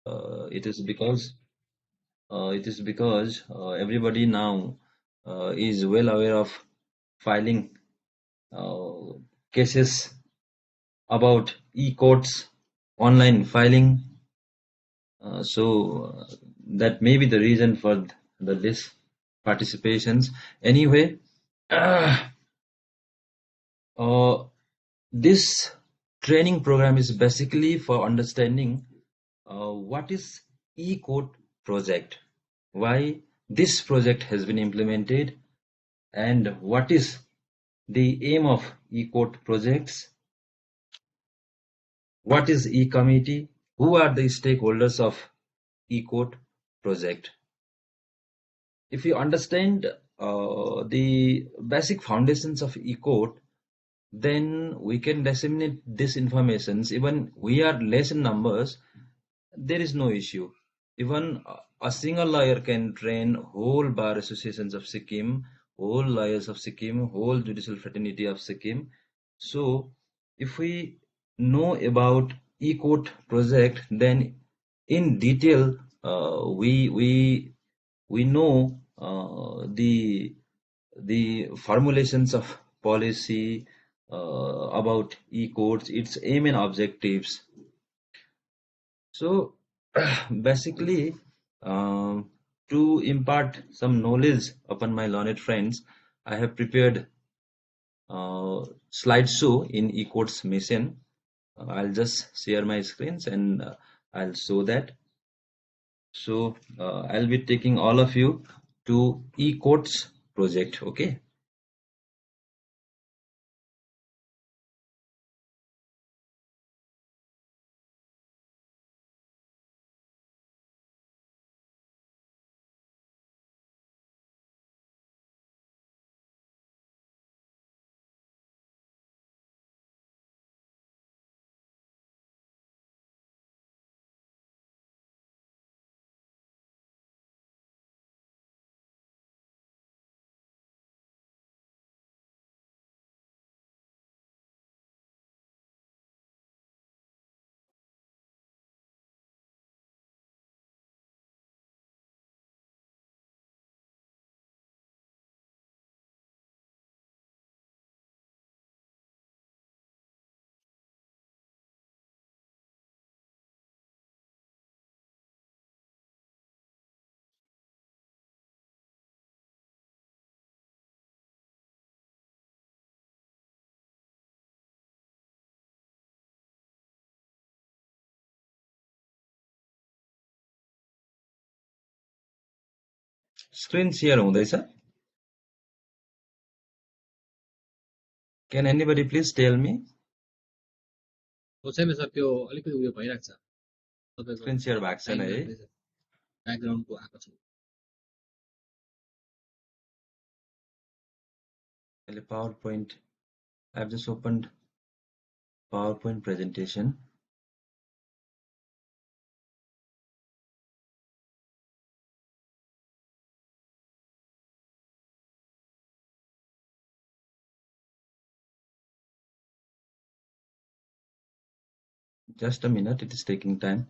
It is because everybody now is well aware of filing uh, cases about e-courts, online filing. That may be the reason for the less participations. Anyway, uh, this training program is basically for understanding what is e-court project, why this project has been implemented, and what is the aim of e-court projects, what is e-committee, who are the stakeholders of e-court project. If you understand the basic foundations of e-court, then we can disseminate this information. Even we are less in numbers, there is no issue. Even a single lawyer can train whole bar associations of Sikkim, whole lawyers of Sikkim, whole judicial fraternity of Sikkim. So if we know about e-court project, then in detail we know the formulations of policy about e-courts, its aim and objectives. So basically, to impart some knowledge upon my learned friends, I have prepared slideshow in e-courts mission. I'll just share my screens and I'll show that. So I'll be taking all of you to e-courts project. Okay. Screen share हुँदैछ? Can anybody please tell me? छैन sir, त्यो अलिकति उयो भइरहेको छ, तपाईँको Screen share भएको छैन है? ब्याकग्राउन्डको आएको छ। अहिले PowerPoint, I've just opened PowerPoint presentation. Just a minute, it is taking time.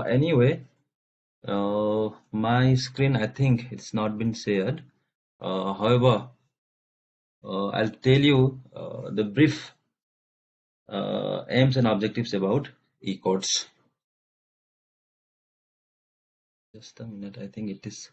Anyway, my screen, I think it's not been shared. However, I'll tell you the brief aims and objectives about e-courts. Just a minute, I think it is.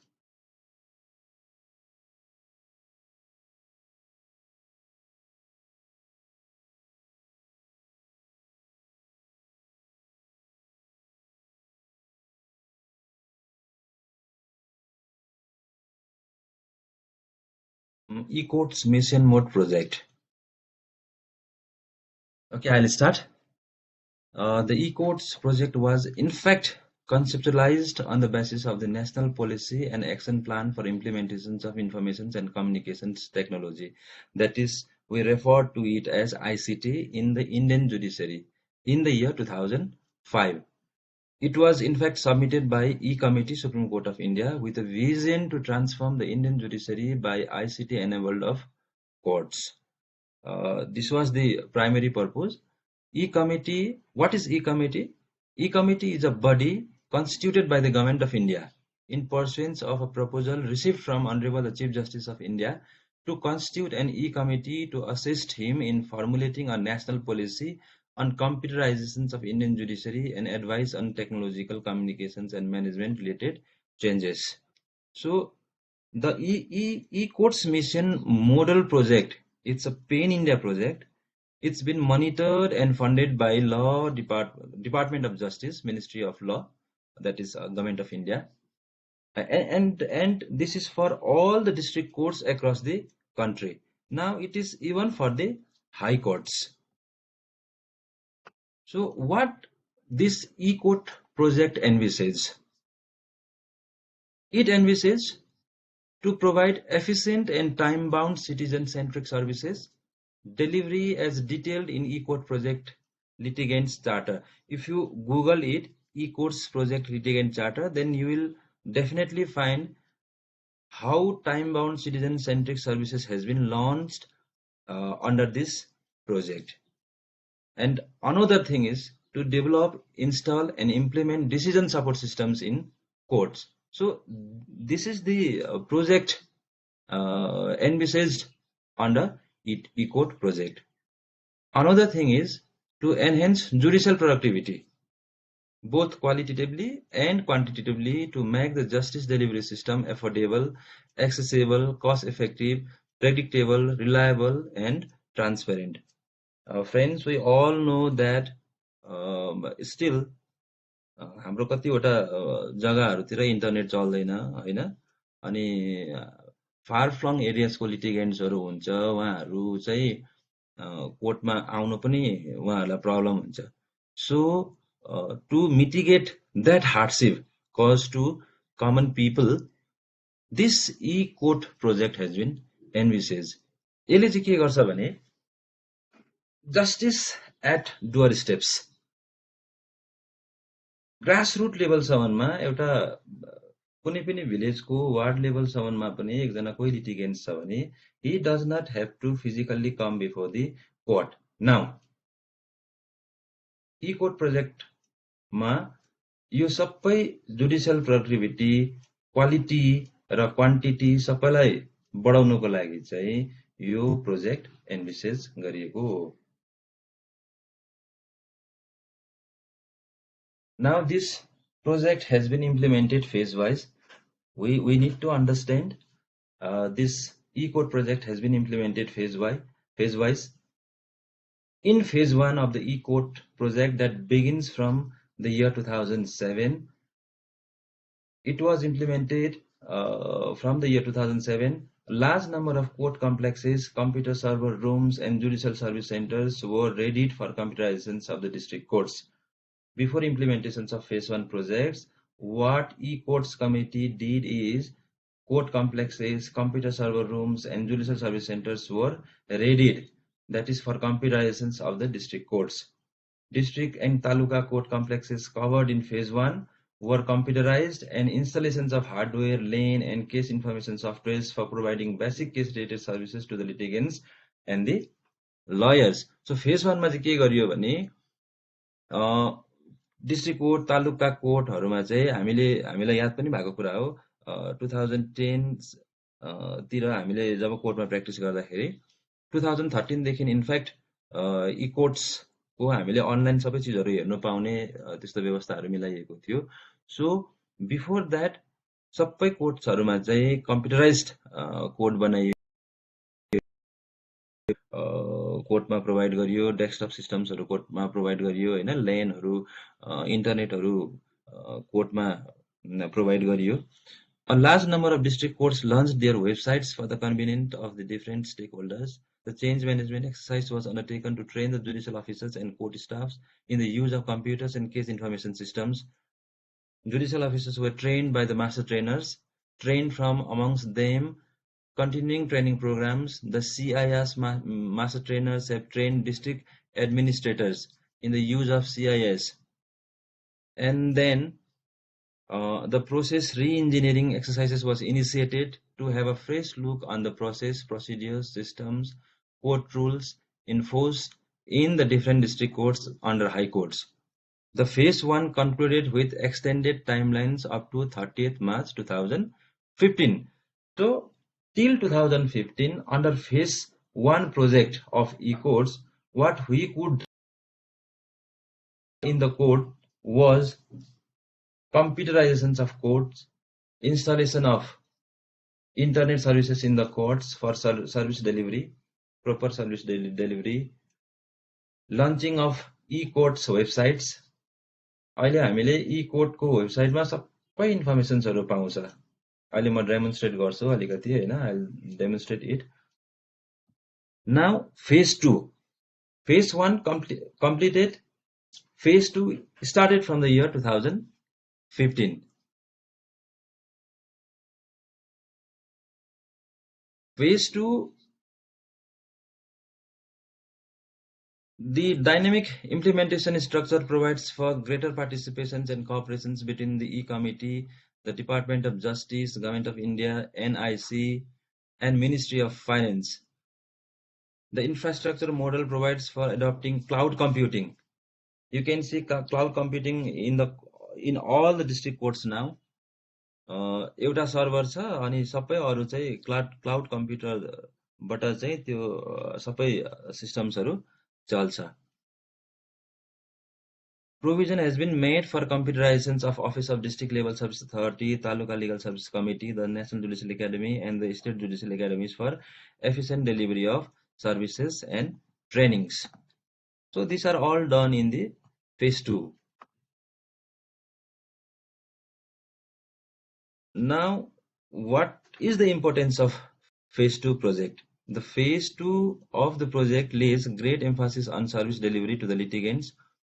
E-courts mission mode project. Okay, I'll start. The e-courts project was in fact conceptualized on the basis of the National Policy and Action Plan for Implementations of Information and Communications Technology. That is, we refer to it as ICT in the Indian judiciary in the year 2005. It was in fact submitted by E-Committee, Supreme Court of India, with a vision to transform the Indian judiciary by ICT enabled of courts. This was the primary purpose. E-Committee, what is E-Committee? E-Committee is a body constituted by the Government of India in pursuance of a proposal received from Honorable the Chief Justice of India to constitute an E-Committee to assist him in formulating a national policy on computerizations of Indian judiciary and advice on technological communications and management related changes. So the e-courts mission model project, it's a Pan India project. It's been monitored and funded by Department of Justice, Ministry of Law, that is Government of India, and this is for all the district courts across the country. Now it is even for the high courts. So what this e-court project envisages? It envisages to provide efficient and time-bound citizen-centric services delivery as detailed in e-court project litigants charter. If you Google it, e-courts project litigant charter, then you will definitely find how time-bound citizen-centric services has been launched under this project. And another thing is to develop, install, and implement decision support systems in courts. So this is the project envisaged under e-court project. Another thing is to enhance judicial productivity, both qualitatively and quantitatively, to make the justice delivery system affordable, accessible, cost-effective, predictable, reliable, and transparent. Friends, we all know that still हाम्रो कतिवटा जग्गाहरूतिर internet चल्दैन होइन, अनि फार फ्लङ एरियाजको लिटिगेन्ट्सहरू हुन्छ, उहाँहरू चाहिँ कोर्टमा आउनु पनि उहाँहरूलाई प्रब्लम हुन्छ. So to mitigate that hardship cause to common people, this e court project has been envisage. यसले चाहिँ के गर्छ भने justice at door steps, grassroot लेभलसम्ममा एउटा कुनै पनि भिलेजको वार्ड लेभलसम्ममा पनि एकजना कोही लिटिगेन्ट छ भने he does not have to physically come before the court. Now, e-court प्रोजेक्टमा यो सबै जुडिसियल प्रोडक्टिभिटी, क्वालिटी र क्वान्टिटी सबैलाई बढाउनको लागि चाहिँ यो प्रोजेक्ट एन्भिसेज गरिएको हो. Now this project has been implemented phase-wise. We need to understand this e-court project has been implemented phase-wise. In phase 1 of the e-court project that begins from the year 2007, it was implemented from the year 2007. Large number of court complexes, computer server rooms, and judicial service centers were readied for computerizations of the district courts. Before implementations of phase 1 projects, what e-courts committee did is court complexes, computer server rooms, and judicial service centers were readied, that is for computerizations of the district courts. District and taluka court complexes covered in phase 1 were computerized, and installations of hardware, lane, and case information softwares for providing basic case-related services to the litigants and the lawyers. So phase 1 मा चाहिँ के गरियो भने district court, taluka कोर्टहरूमा चाहिँ हामीलाई याद पनि भएको कुरा हो, 2010 तिर हामीले जब कोर्टमा प्र्याक्टिस गर्दाखेरि 2013 देखि इनफ्याक्ट ई कोर्ट्सको हामीले अनलाइन सबै चिजहरू हेर्न पाउने त्यस्तो व्यवस्थाहरू मिलाइएको थियो। सो बिफोर द्याट सबै कोर्ट्सहरूमा चाहिँ कम्प्युटराइज्ड कोड बनाइयो, कोर्टमा प्रोभाइड गरियो, डेस्कटप सिस्टम्सहरू कोर्टमा प्रोभाइड गरियो होइन, ल्यानहरू इन्टरनेटहरू कोर्टमा प्रोभाइड गरियो। A large number of district courts launched their websites for the convenience of the different stakeholders. The change management exercise was undertaken to train the judicial officers and court staffs in the use of computers and case information systems. Judicial officers were trained by the master trainers, trained from amongst them continuing training programs. The CIS master trainers have trained district administrators in the use of CIS. And then the process re-engineering exercises was initiated to have a fresh look on the process, procedures, systems, court rules enforced in the different district courts under high courts. The phase 1 concluded with extended timelines up to 30th March 2015. So, till 2015, under phase 1 project of e-courts, what we could in the court was computerizations of courts, installation of internet services in the courts for service delivery, proper service delivery, launching of e-courts websites. अहिले हामीले e-court को वेबसाइटमा सबै इन्फर्मेसन्सहरू पाउँछ। अहिले म demonstrate गर्छु अलिकति हैन, I'll demonstrate it. Now phase 2. Phase 1 completed. Phase 2 started from the year 2015. Phase 2, the dynamic implementation structure provides for greater participations and cooperations between the E-Committee, the Department of Justice, Government of India, NIC, and Ministry of Finance. The infrastructure model provides for adopting cloud computing. You can see cloud computing in all the district courts now. एउटा server छ अनि सबै अरु चाहिँ cloud कम्प्युटरबाट चाहिँ त्यो सबै सिस्टम्सहरू चल्छ. Provision has been made for computerizations of Office of District Level Service Authority, Taluka Legal Service Committee, the National Judicial Academy, and the State Judicial Academies for efficient delivery of services and trainings. So these are all done in the phase 2. Now, what is the importance of phase 2 project? The phase 2 of the project lays great emphasis on service delivery to the litigants,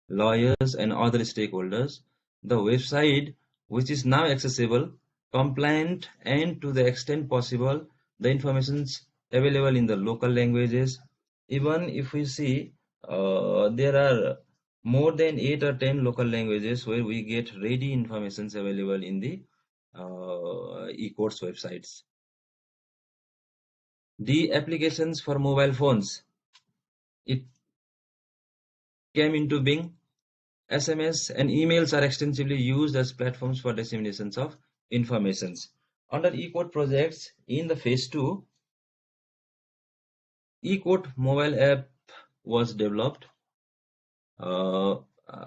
lawyers, and other stakeholders. The website, which is now accessible, compliant, and to the extent possible, the information is available in the local languages. Even if we see there are more than 8 or 10 local languages where we get ready information available in the e-courts websites. The applications for mobile phones, it came into being. SMS and emails are extensively used as platforms for disseminations of informations. Under e-court projects in the phase 2, e-court mobile app was developed.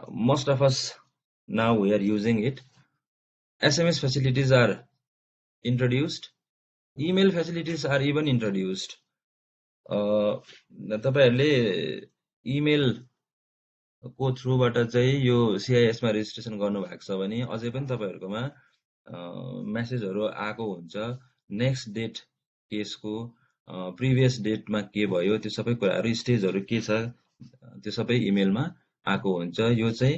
Most of us now we are using it. SMS facilities are introduced. Email facilities are even introduced. तपाईहरुले email को थ्रुबाट चाहिँ यो CIS मा registration गर्नु भएको छ भने अझै पनि तपाईहरुकोमा मेसेजहरु आएको हुन्छ नेक्स्ट डेट केसको प्रिभियस डेटमा के भयो त्यो सबै कुराहरु स्टेजहरु के छ त्यो सबै इमेलमा आएको हुन्छ यो चाहिँ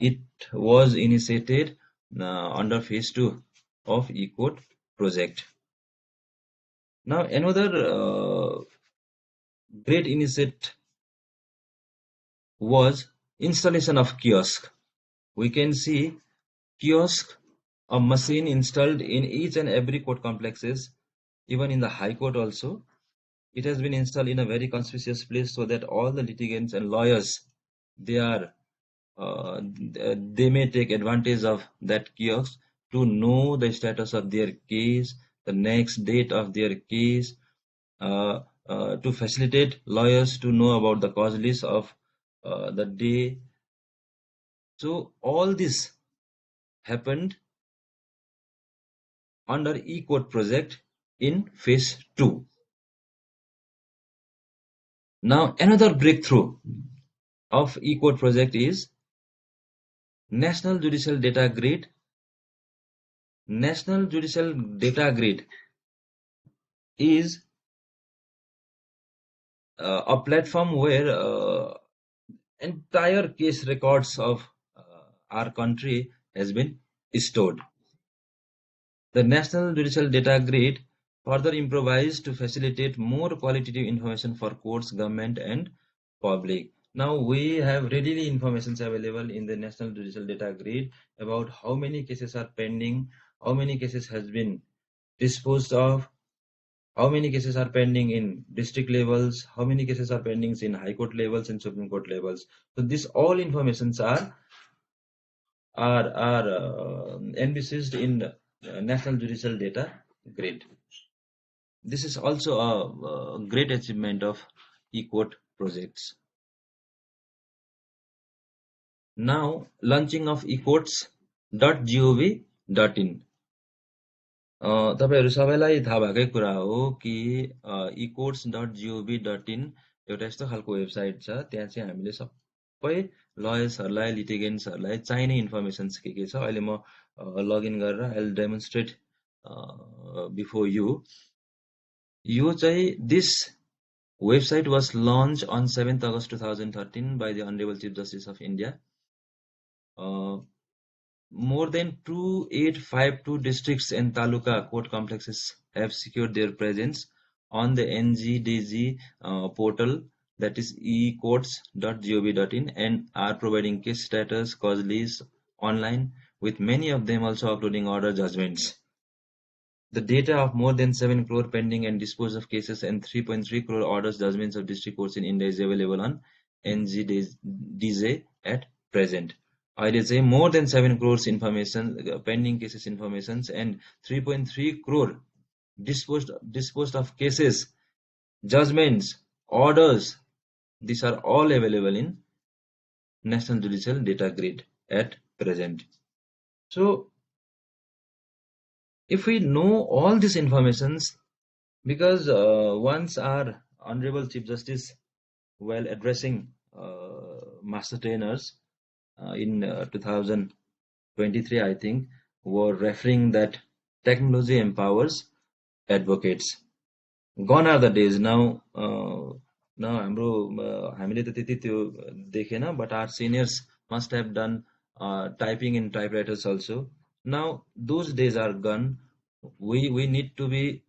it was initiated under phase 2 of e-court project. Now another great initiative was installation of kiosk. We can see kiosk, a machine installed in each and every court complexes, even in the high court also. It has been installed in a very conspicuous place so that all the litigants and lawyers they may take advantage of that kiosk to know the status of their case, the next date of their case, to facilitate lawyers to know about the cause list of the day. So all this happened under eCourt project in phase 2. Now another breakthrough of eCourt project is National Judicial Data Grid. National Judicial Data Grid is a platform where entire case records of our country has been stored. The National Judicial Data Grid further improvised to facilitate more qualitative information for courts, government, and public. Now we have readily information available in the National Judicial Data Grid about how many cases are pending, how many cases has been disposed of, how many cases are pending in district levels, how many cases are pending in high court levels and supreme court levels. So this all informations are envisaged in National Judicial Data Grid. This is also a great achievement of eCourt projects. Now launching of ecourts.gov.in. तपाईहरु सबैलाई थाहा भएकै कुरा हो कि ecourts.gov.in एउटा यस्तो खालको वेबसाइट छ। त्यहाँ चाहिँ हामीले सबै लयर्सहरुलाई, लिटिगेन्ट्सहरुलाई चाहिने इन्फर्मेसन्स के छ। अहिले म लगइन गरेर I will demonstrate before you. यो चाहिँ this website was launched on 7th August 2013 by the Honorable Chief Justice of India. More than 2852 districts and taluka court complexes have secured their presence on the NGDG portal, that is ecourts.gov.in, and are providing case status, cause list online, with many of them also uploading order judgments. The data of more than 7 crore pending and disposed of cases and 3.3 crore orders judgments of district courts in India is available on NGDJ at present. अहिले चाहिँ more than 7 crores information, pending cases informations, and 3.3 crore disposed of cases, judgments, orders, these are all available in National Judicial Data Grid at present. So if we know all these informations, because once our Honorable Chief Justice, while addressing master trainers in 2023, I think, were referring that technology empowers advocates. Gone are the days now. Now हामीले त त्यति त्यो देखेन, but our seniors must have done typing in typewriters also. Now those days are gone. We need to be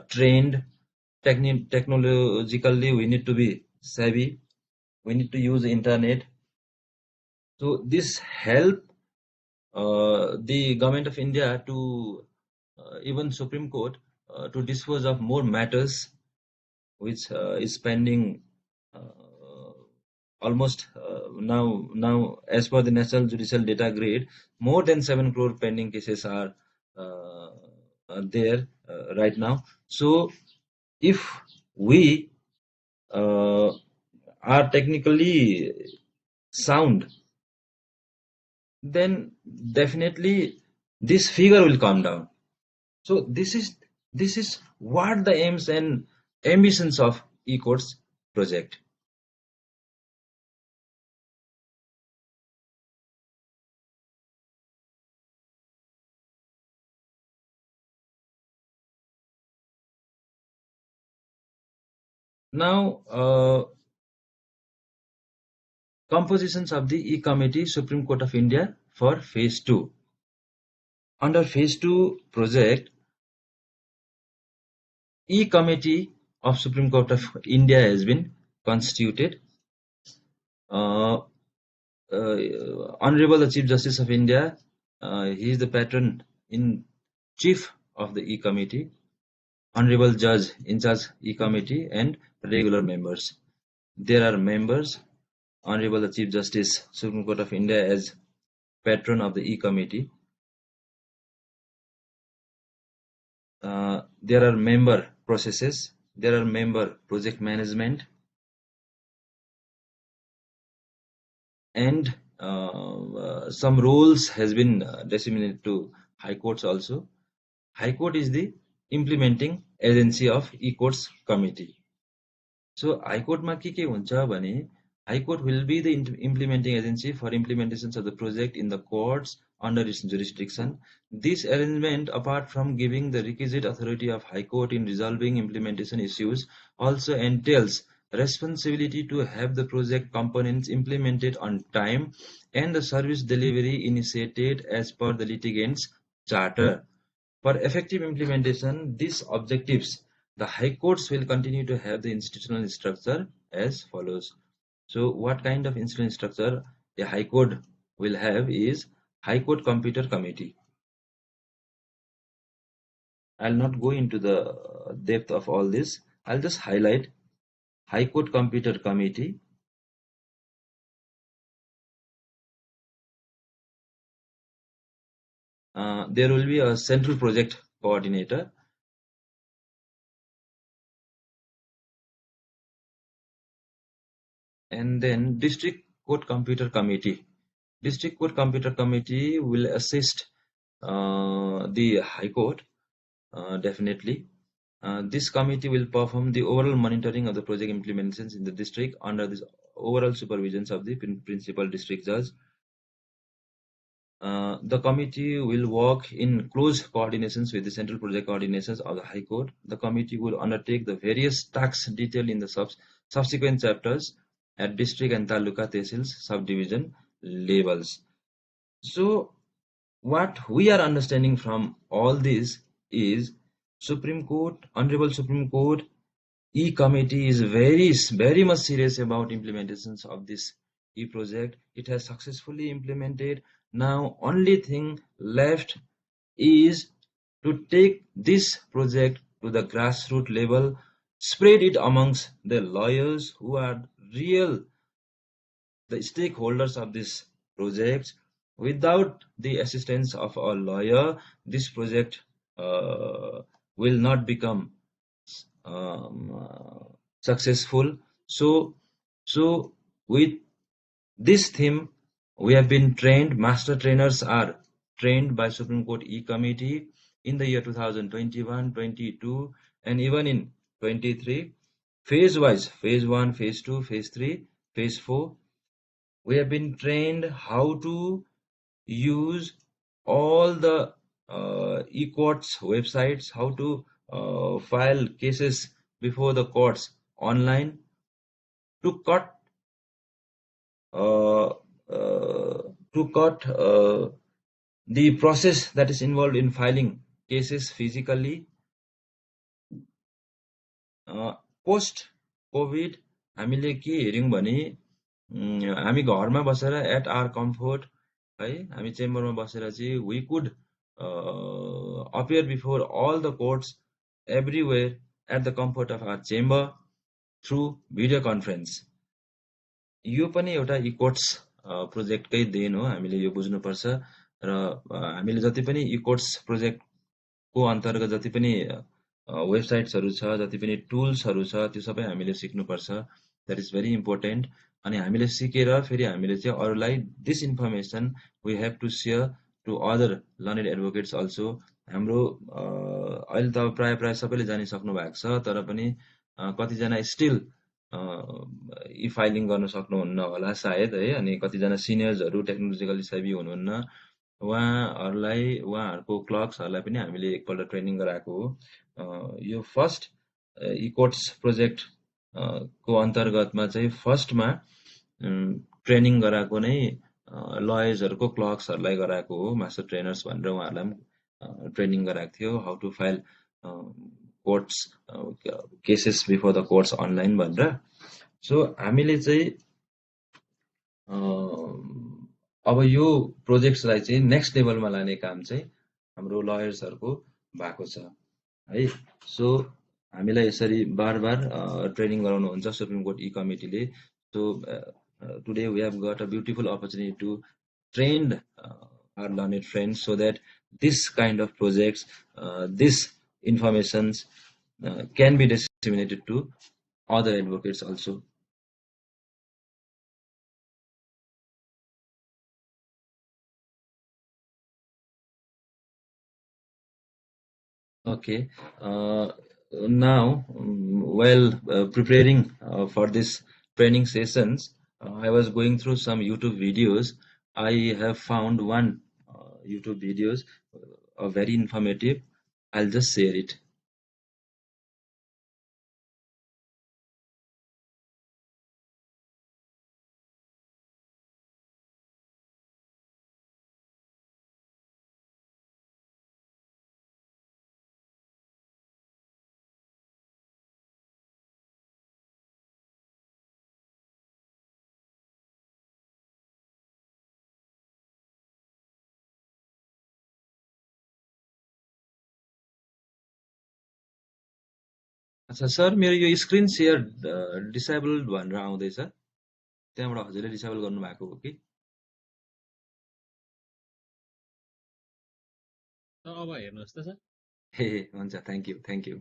trained technologically. We need to be savvy. We need to use the internet. So this help the government of India to even Supreme Court to dispose of more matters which is pending almost now as per the National Judicial Data Grid, more than 7 crore pending cases are there right now. So if we are technically sound, then definitely this figure will come down. So this is what the aims and ambitions of eCourts project. Now compositions of the E-Committee, Supreme Court of India for phase 2. Under phase 2 project, E-Committee of Supreme Court of India has been constituted. Honorable the Chief Justice of India, he is the patron in chief of the E-Committee, Honorable Judge in charge E-Committee, and regular members. There are members, Honorable the Chief Justice, Supreme Court of India as patron of the E-Committee. There are member processes there are member project management, and some roles has been disseminated to high courts also. High court is the implementing agency of e-courts committee. So high court मा के हुन्छ भने high court will be the implementing agency for implementations of the project in the courts under its jurisdiction. This arrangement, apart from giving the requisite authority of high court in resolving implementation issues, also entails responsibility to have the project components implemented on time and the service delivery initiated as per the litigants' charter. For effective implementation, these objectives, the high courts will continue to have the institutional structure as follows. So what kind of institutional structure a high court will have is High Court Computer Committee. I'll not go into the depth of all this. I'll just highlight High Court Computer Committee. There will be a central project coordinator, and then District Court Computer Committee. District Court Computer Committee will assist the High Court, definitely. This committee will perform the overall monitoring of the project implementations in the district under the overall supervisions of the principal district judge. The committee will work in close coordinations with the central project coordinations of the High Court. The committee will undertake the various tasks detailed in the subsequent chapters at district and taluka tehsils subdivision levels. So what we are understanding from all this is Supreme Court, Honorable Supreme Court E-Committee is very much serious about implementations of this E-project. It has successfully implemented. Now only thing left is to take this project to the grassroots level, spread it amongst the lawyers who are the stakeholders of this project. Without the assistance of a lawyer, this project will not become successful. So with this theme, we have been trained. Master trainers are trained by Supreme Court E-Committee in the year 2021, 22, and even in 23. Phase-wise, Phase 1, Phase 2, Phase 3, Phase 4. We have been trained how to use all the e-courts websites, how to file cases before the courts online, to cut the process that is involved in filing cases physically. Post COVID हामीले के हेर्यौं भने हामी घरमा बसेर eight our comfort है हामी चेम्बरमा बसेर चाहिँ we could appear before all the courts everywhere at the comfort of our chamber through video conference. यो पनि एउटा e-courts प्रोजेक्टकै देन हो, हामीले यो बुझ्नुपर्छ। र हामीले जति पनि e-courts प्रोजेक्टको अन्तर्गत जति पनि वेबसाइट्सहरु छ, जति पनि टुल्सहरु छ, त्यो सबै हामीले सिक्नुपर्छ। That is very important. अनि हामीले सिकेर फेरि हामीले चाहिँ अरूलाई this information we have to share to other learned advocates also. हाम्रो अहिले त प्राय सबैले जानिसक्नु भएको छ, तर पनि कतिजना स्टिल ई फाइलिङ गर्न सक्नुहुन्न होला सायद है। अनि कतिजना सिनियर्सहरु टेक्नोलोजिकली सेभी हुनुहुन्न, उहाँहरुको क्लर्क्सहरुलाई पनि हामीले एकपल्ट ट्रेनिङ गराएको हो। यो फर्स्ट ई-कोर्ट्स प्रोजेक्ट को अन्तर्गतमा चाहिँ फर्स्टमा ट्रेनिङ गराएको नै लयर्सहरुको क्लर्क्सहरुलाई गराएको हो। मास्टर ट्रेनर्स भनेर उहाँहरुलाई पनि ट्रेनिङ गराएको थियो, how to file courts cases before the courts online भनेर। सो हामीले चाहिँ अब यो प्रोजेक्ट्सलाई चाहिँ नेक्स्ट लेभलमा लाने काम चाहिँ हाम्रो लयर्सहरुको भएको छ है। सो हामीलाई यसरी बार ट्रेनिङ गराउनुहुन्छ सुप्रिम कोर्ट ई-कमिटीले। So today we have got a beautiful opportunity to train our learned friends so that this kind of projects, this informations can be disseminated to other advocates also. Okay. Now, while preparing for this training sessions, I was going through some YouTube videos. I have found one YouTube videos, very informative. I'll just share it. अच्छा sir, मेरो यो screen share disabled भनेर आउँदैछ, त्यहाँबाट हजुरले disable गर्नुभएको हो कि? अब हेर्नुहोस् त सर। हे हुन्छ, थ्याङ्क यू, थ्याङ्क यू।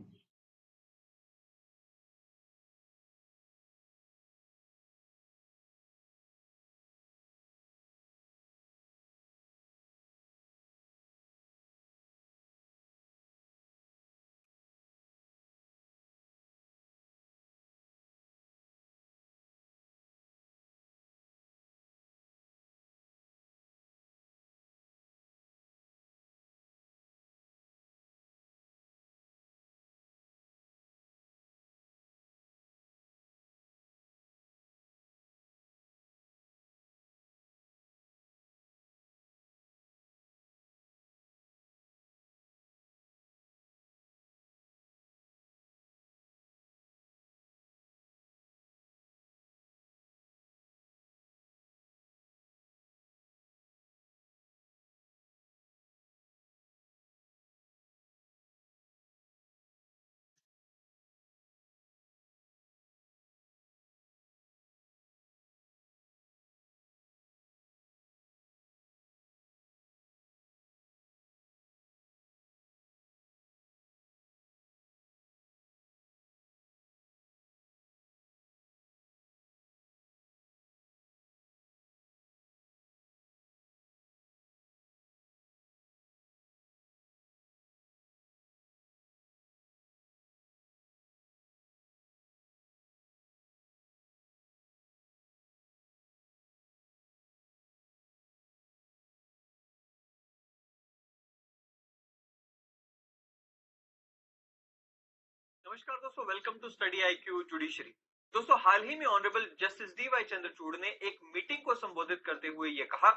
नमस्कार दोस्तों, welcome to study IQ judiciary. दोस्तों, हाल ही में ऑनरेबल जस्टिस डी.वाई. चंद्रचूड़ ने एक मीटिंग को संबोधित करते हुए यह कहा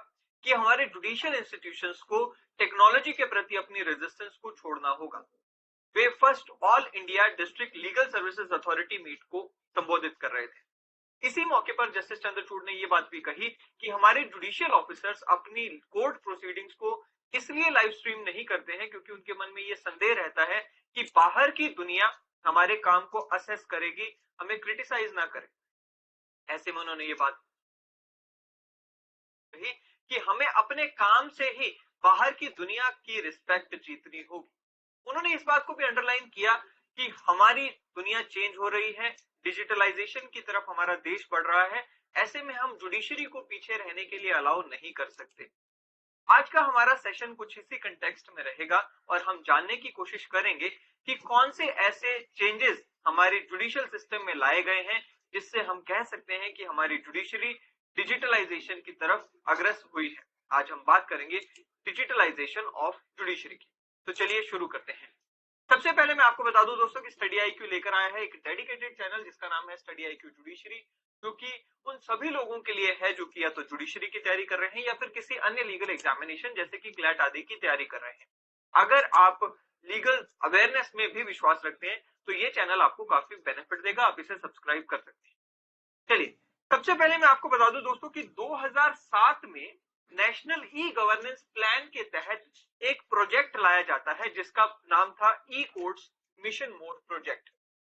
कि हमारे जुडिशियल इंस्टीट्यूशंस को टेक्नोलॉजी के प्रति अपनी रेजिस्टेंस को छोड़ना होगा। वे first all India district legal services authority meet को संबोधित कर रहे थे। इसी मौके पर जस्टिस चंद्रचूड़ ने यह बात भी कही कि हमारे जुडिशियल ऑफिसर्स अपनी कोर्ट प्रोसीडिंग्स को इसलिए लाइव स्ट्रीम नहीं करते हैं क्योंकि उनके मन में यह संदेह रहता है कि बाहर की दुनिया हमारे काम को असेस करेगी, हमें क्रिटिसाइज ना करे। ऐसे में उन्होंने ये बात कही कि हमें अपने काम से ही बाहर की दुनिया की रिस्पेक्ट जीतनी होगी। उन्होंने इस बात को भी अंडरलाइन किया कि हमारी दुनिया चेंज हो रही है, डिजिटलाइजेशन की तरफ हमारा देश बढ़ रहा है। ऐसे में हम जुडिशरी को पीछे रहने के लिए अलाउ नहीं कर सकते। आज का हमारा सेशन कुछ इसी कंटेक्स्ट में रहेगा और हम जानने की कोशिश करेंगे कि कौन से ऐसे चेंजेस हमारे जुडिशियल सिस्टम में लाए गए हैं जिससे हम कह सकते हैं कि हमारी जुडिशरी डिजिटलाइजेशन की तरफ अग्रसर हुई है। आज हम बात करेंगे डिजिटलाइजेशन ऑफ जुडिशरी की। तो चलिए शुरू करते हैं। सबसे पहले मैं आपको बता दूं दोस्तों कि स्टडी आईक्यू लेकर आया है एक डेडिकेटेड चैनल जिसका नाम है स्टडी आईक्यू जुडिशरी, जो कि उन सभी लोगों के लिए है जो कि या तो जुडिशरी की तैयारी कर रहे हैं या फिर किसी अन्य लीगल एग्जामिनेशन जैसे कि क्लैट आदि की तैयारी कर रहे हैं। अगर आप लीगल अवेयरनेस में भी विश्वास रखते हैं तो ये चैनल आपको काफी बेनिफिट देगा, आप इसे सब्सक्राइब कर सकते हैं। चलिए, सबसे पहले मैं आपको बता दूं दोस्तों कि 2007 में नेशनल ई गवर्नेंस प्लान के तहत एक प्रोजेक्ट लाया जाता है जिसका नाम था ई कोर्ट्स मिशन मोड प्रोजेक्ट।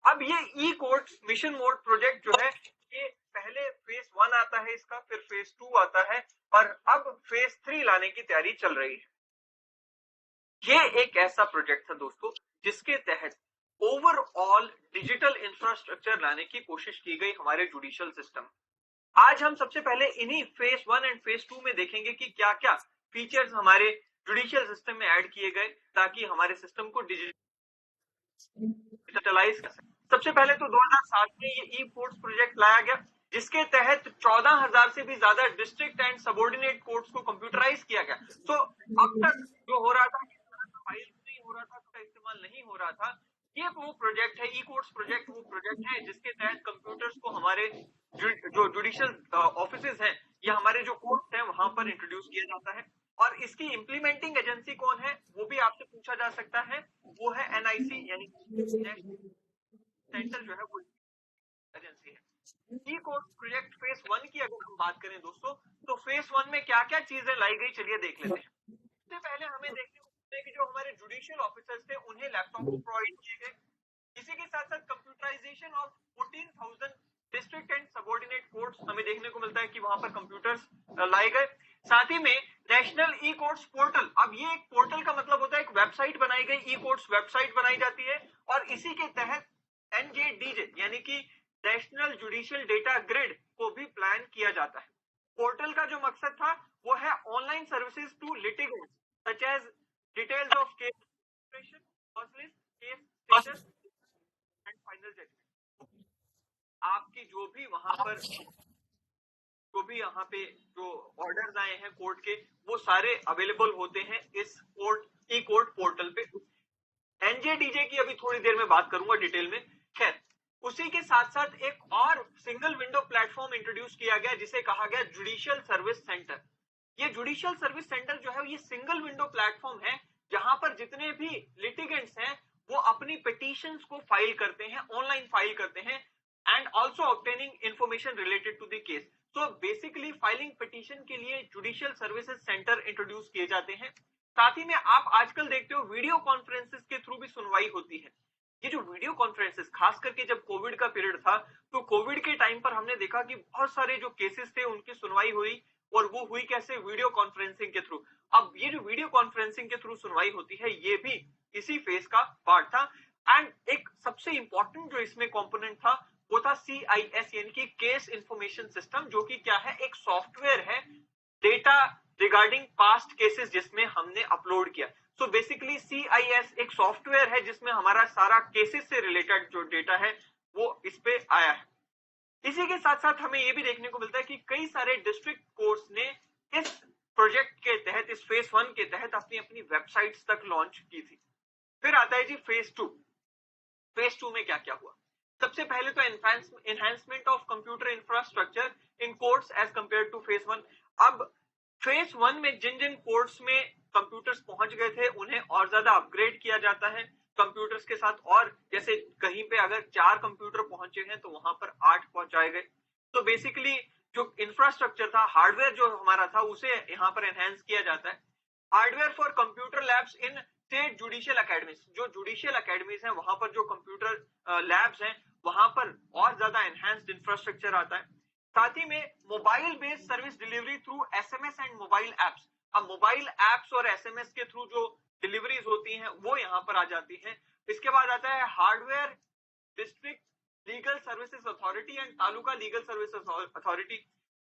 अब ये ई कोर्ट्स मिशन मोड प्रोजेक्ट जो है, ये पहले फेज 1 आता है इसका, फिर फेज 2 आता है और अब फेज 3 लाने की तैयारी चल रही है। ये एक ऐसा प्रोजेक्ट था दोस्तों जिसके तहत ओवरऑल डिजिटल इंफ्रास्ट्रक्चर लाने की कोशिश की गई हमारे जुडिशियल सिस्टम। आज हम सबसे पहले इन्हीं फेज 1 एंड फेज 2 में देखेंगे कि क्या क्या फीचर्स हमारे जुडिशियल सिस्टम में ऐड किए गए ताकि हमारे सिस्टम को डिजिटलाइज कर सके। सबसे पहले तो 2007 में ये ई कोर्ट्स प्रोजेक्ट लाया गया, जिसके तहत 14,000 से भी ज्यादा डिस्ट्रिक्ट एंड सबऑर्डिनेट कोर्ट्स को कंप्यूटराइज किया गया। तो अब तक जो हो रहा था कि फाइल नहीं हो रहा था, उसका इस्तेमाल नहीं हो रहा था, ये वो प्रोजेक्ट है, ई कोर्ट्स प्रोजेक्ट वो प्रोजेक्ट है जिसके तहत कंप्यूटर्स को हमारे जो जुडिशियल ऑफिसेज हैं या हमारे जो कोर्ट्स हैं वहां पर इंट्रोड्यूस किया जाता है। और इसकी इम्प्लीमेंटिंग एजेंसी कौन है वो भी आपसे पूछा जा सकता है, वो है एनआईसी यानी सेंटर जो है वो एजेंसी है। ई कोर्ट्स प्रोजेक्ट फेज 1 की अगर हम बात करें दोस्तों, तो फेज 1 में क्या क्या चीजें लाई गई चलिए देख लेते हैं। सबसे पहले हमें देखने को मिलता है कि जो हमारे जुडिशियल ऑफिसर्स थे उन्हें लैपटॉप प्रोवाइड किए गए। इसी के साथ साथ computerization of 14,000 district and subordinate courts हमें देखने को मिलता है कि वहां पर कंप्यूटर्स लाए गए। साथ ही में नेशनल ई कोर्ट्स पोर्टल, अब ये एक पोर्टल का मतलब होता है एक वेबसाइट बनाई गई, ई कोर्ट्स वेबसाइट बनाई जाती है और इसी के तहत एनजेडीजे यानी कि नेशनल जुडिशियल डेटा ग्रिड को भी प्लान किया जाता है। पोर्टल का जो मकसद था वो है online services to litigants such as details of case status and final judgment. आपकी जो भी वहां पर यहाँ पे जो ऑर्डर्स आए हैं कोर्ट के वो सारे अवेलेबल होते हैं इस ई कोर्ट पोर्टल पे। एनजेडीजे की अभी थोड़ी देर में बात करूंगा डिटेल में। खैर, उसी के साथ साथ एक और सिंगल विंडो प्लेटफॉर्म इंट्रोड्यूस किया गया जिसे कहा गया जुडिशियल सर्विस सेंटर। ये जुडिशियल सर्विस सेंटर जो है ये सिंगल विंडो प्लेटफॉर्म है जहां पर जितने भी लिटिगेंट्स हैं वो अपनी पिटीशंस को फाइल करते हैं, ऑनलाइन फाइल करते हैं and also obtaining information related to the case. तो बेसिकली फाइलिंग पिटीशन के लिए जुडिशियल सर्विसेज सेंटर इंट्रोड्यूस किए जाते हैं। साथ ही में आप आजकल देखते हो वीडियो कॉन्फ्रेंसेस के थ्रू भी सुनवाई होती है। ये जो वीडियो कॉन्फ्रेंसेस खास करके जब कोविड का पीरियड था तो कोविड के टाइम पर हमने देखा कि बहुत सारे जो केसेस थे उनकी सुनवाई हुई और वो हुई कैसे, वीडियो कॉन्फ्रेंसिंग के थ्रू। अब ये जो वीडियो कॉन्फ्रेंसिंग के थ्रू सुनवाई होती है ये भी इसी फेज का पार्ट था। एंड एक सबसे इंपॉर्टेंट जो इसमें कंपोनेंट था वो था CIS यानी कि केस इंफॉर्मेशन सिस्टम, जो कि क्या है, एक सॉफ्टवेयर है डेटा रिगार्डिंग पास्ट केसेस जिसमें हमने अपलोड किया। सो बेसिकली CIS एक सॉफ्टवेयर है जिसमें हमारा सारा केसेस से रिलेटेड जो डेटा है वो इस पे आया है। इसी के साथ साथ हमें ये भी देखने को मिलता है कि कई सारे डिस्ट्रिक्ट कोर्ट्स ने इस प्रोजेक्ट के तहत, इस फेज 1 के तहत अपनी अपनी वेबसाइट्स तक लॉन्च की थी। फिर आता है जी फेज 2। फेज 2 में क्या क्या हुआ? सबसे पहले तो enhancement of computer infrastructure in courts as compare to phase 1। अब फेज 1 में जिन जिन कोर्ट्स में कंप्यूटर्स पहुंच गए थे उन्हें और ज्यादा अपग्रेड किया जाता है कंप्यूटर्स के साथ, और जैसे कहीं पे अगर 4 कंप्यूटर पहुंचे हैं तो वहां पर 8 पहुंचाए गए। तो बेसिकली जो इंफ्रास्ट्रक्चर था, हार्डवेयर जो हमारा था, उसे यहाँ पर एनहांस किया जाता है। Hardware for computer labs in state judicial academies, जो जुडिशियल अकेडमीज हैं वहां पर जो कंप्यूटर लैब्स हैं वहां पर और ज्यादा एनहांस्ड इंफ्रास्ट्रक्चर आता है। साथ ही में mobile based service delivery through SMS and mobile apps. अब मोबाइल एप्स और SMS के थ्रू जो डिलीवरीज होती हैं वो यहाँ पर आ जाती हैं। इसके बाद आता है hardware district legal services authority and taluka legal services authority.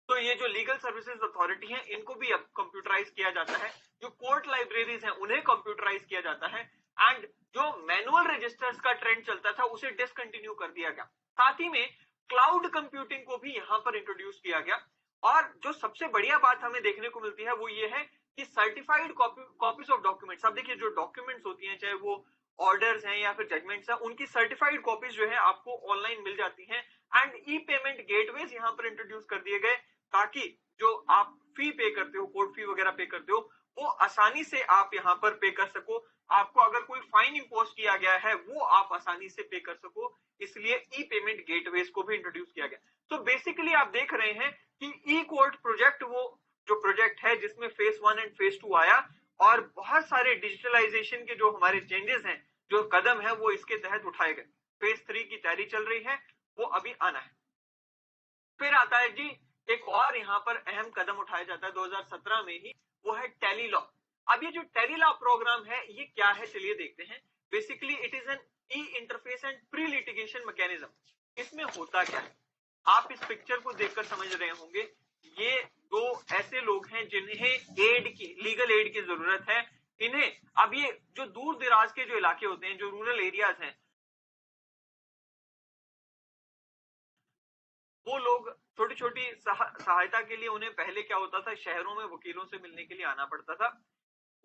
तो ये जो लीगल सर्विसेज अथॉरिटी है इनको भी अब कंप्यूटराइज किया जाता है। जो कोर्ट लाइब्रेरीज हैं उन्हें कंप्यूटराइज किया जाता है एंड जो मैनुअल रजिस्टर्स का ट्रेंड चलता था उसे डिसकंटिन्यू कर दिया गया। साथ ही में क्लाउड कंप्यूटिंग को भी यहाँ पर इंट्रोड्यूस किया गया। और जो सबसे बढ़िया बात हमें देखने को मिलती है वो ये है कि सर्टिफाइड कॉपीज ऑफ डॉक्यूमेंट्स। अब देखिए जो डॉक्यूमेंट्स होती हैं, चाहे वो ऑर्डर्स हैं या फिर जजमेंट्स हैं, उनकी सर्टिफाइड कॉपीज जो है आपको ऑनलाइन मिल जाती हैं। एंड ई पेमेंट गेटवेज यहाँ पर इंट्रोड्यूस कर दिए गए ताकि जो आप फी पे करते हो, कोर्ट फी वगैरह पे करते हो, वो आसानी से आप यहाँ पर पे कर सको। आपको अगर कोई फाइन इंपोज किया गया है वो आप आसानी से पे कर सको, इसलिए ई पेमेंट गेटवेज को भी इंट्रोड्यूस किया गया। तो बेसिकली आप देख रहे हैं कि ई कोर्ट प्रोजेक्ट वो जो प्रोजेक्ट है जिसमें फेज 1 एंड फेज 2 आया और बहुत सारे डिजिटलाइजेशन के जो हमारे चेंजेस हैं, जो कदम है वो इसके तहत उठाए गए। फेज 3 की तैयारी चल रही है, वो अभी आना है। फिर आता है जी एक और यहाँ पर अहम कदम उठाया जाता है 2017 में ही, वो है टेली लॉ। अब ये जो टेली लॉ प्रोग्राम है ये क्या है चलिए देखते हैं। Basically it is an e interface and pre litigation mechanism. इसमें होता क्या है, आप इस पिक्चर को देखकर समझ रहे होंगे। ये दो ऐसे लोग हैं जिन्हें एड की, लीगल एड की जरूरत है। इन्हें अब ये जो दूर दराज के जो इलाके होते हैं, जो रूरल एरियाज हैं, वो लोग छोटी छोटी सहायता के लिए, उन्हें पहले क्या होता था, शहरों में वकीलों से मिलने के लिए आना पड़ता था।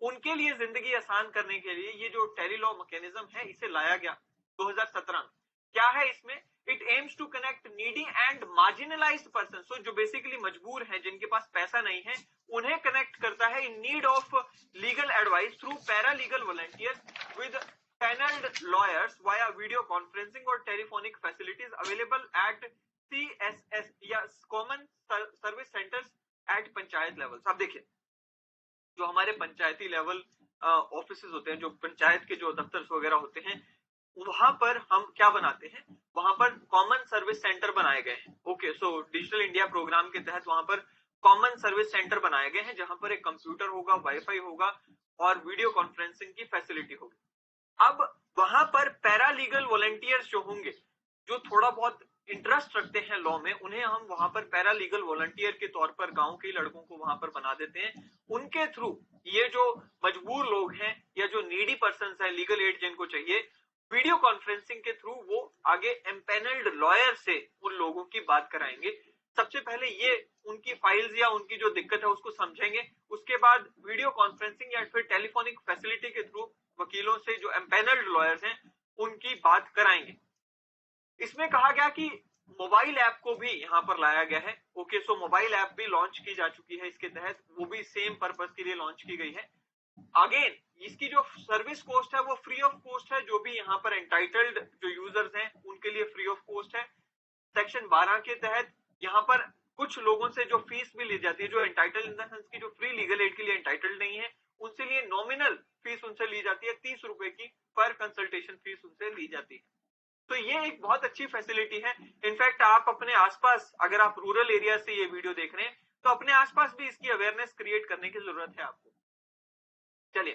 उनके लिए जिंदगी आसान करने के लिए ये जो टेलीलॉ मैकेनिज्म है, इसे लाया गया 2017 में। क्या है इसमें, it aims to connect needy and marginalized person, so जो बेसिकली मजबूर हैं, जिनके पास पैसा नहीं है, उन्हें कनेक्ट करता है in need of legal advice through paralegal volunteers with panelled lawyers via video conferencing और telephonic facilities available at CSS या common service centers at panchayat level. अब देखिए, जो हमारे पंचायती लेवल ऑफिसेज होते हैं, जो पंचायत के जो दफ्तर वगैरह होते हैं, वहां पर हम क्या बनाते हैं, वहां पर कॉमन सर्विस सेंटर बनाए गए हैं। Okay, so digital India programme के तहत वहां पर कॉमन सर्विस सेंटर बनाए गए हैं, जहां पर एक कंप्यूटर होगा, वाईफाई होगा और वीडियो कॉन्फ्रेंसिंग की फैसिलिटी होगी। अब वहां पर पैरालीगल वॉलंटियर्स जो होंगे, जो थोड़ा बहुत इंटरेस्ट रखते हैं लॉ में, उन्हें हम वहां पर पैरालीगल वॉलंटियर के तौर पर गांव के लड़कों को वहां पर बना देते हैं। उनके थ्रू ये जो मजबूर लोग हैं या जो नीडी पर्सन्स हैं, लीगल एड जिनको चाहिए, वीडियो कॉन्फ्रेंसिंग के थ्रू वो आगे एम्पैनल्ड लॉयर से उन लोगों की बात कराएंगे। सबसे पहले ये उनकी फाइल्स या उनकी जो दिक्कत है उसको समझेंगे, उसके बाद वीडियो कॉन्फ्रेंसिंग या फिर टेलीफोनिक फैसिलिटी के थ्रू वकीलों से, जो एम्पैनल्ड लॉयर्स हैं, उनकी बात कराएंगे। इसमें कहा गया कि मोबाइल ऐप को भी यहां पर लाया गया है। ओके, सो मोबाइल ऐप भी लॉन्च की जा चुकी है इसके तहत, वो भी सेम पर्पस के लिए लॉन्च की गई है। अगेन, इसकी जो सर्विस कॉस्ट है वो फ्री ऑफ कॉस्ट है, जो भी यहाँ पर एंटाइटल्ड जो यूजर्स हैं उनके लिए फ्री ऑफ कॉस्ट है। सेक्शन 12 के तहत यहाँ पर कुछ लोगों से जो फीस भी ली जाती है, जो एंटाइटल्ड इन द सेंस की जो फ्री लीगल एड के लिए एंटाइटल्ड नहीं है, उनसे लिए नॉमिनल फीस उनसे ली जाती है, 30 रुपए की पर कंसल्टेशन फीस उनसे ली जाती है। तो ये एक बहुत अच्छी फैसिलिटी है। इनफैक्ट आप अपने आसपास, अगर आप रूरल एरिया से ये वीडियो देख रहे हैं, तो अपने आसपास भी इसकी अवेयरनेस क्रिएट करने की जरूरत है आपको। चलिए,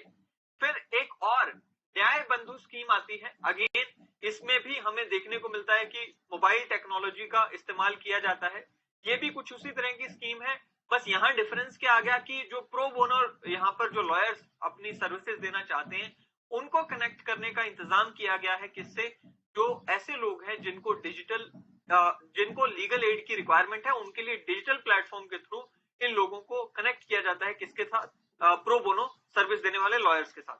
फिर एक और न्याय बंधु स्कीम आती है। अगेन, इसमें भी हमें देखने को मिलता है कि मोबाइल टेक्नोलॉजी का इस्तेमाल किया जाता है। ये भी कुछ उसी तरह की स्कीम है, बस यहाँ डिफरेंस क्या आ गया कि जो प्रो बोनो यहाँ पर जो लॉयर्स अपनी सर्विसेज देना चाहते हैं, उनको कनेक्ट करने का इंतजाम किया गया है। किससे, जो ऐसे लोग हैं जिनको जिनको लीगल एड की रिक्वायरमेंट है, उनके लिए डिजिटल प्लेटफॉर्म के थ्रू इन लोगों को कनेक्ट किया जाता है। किसके साथ, प्रो बोनो सर्विस देने वाले लॉयर्स के साथ।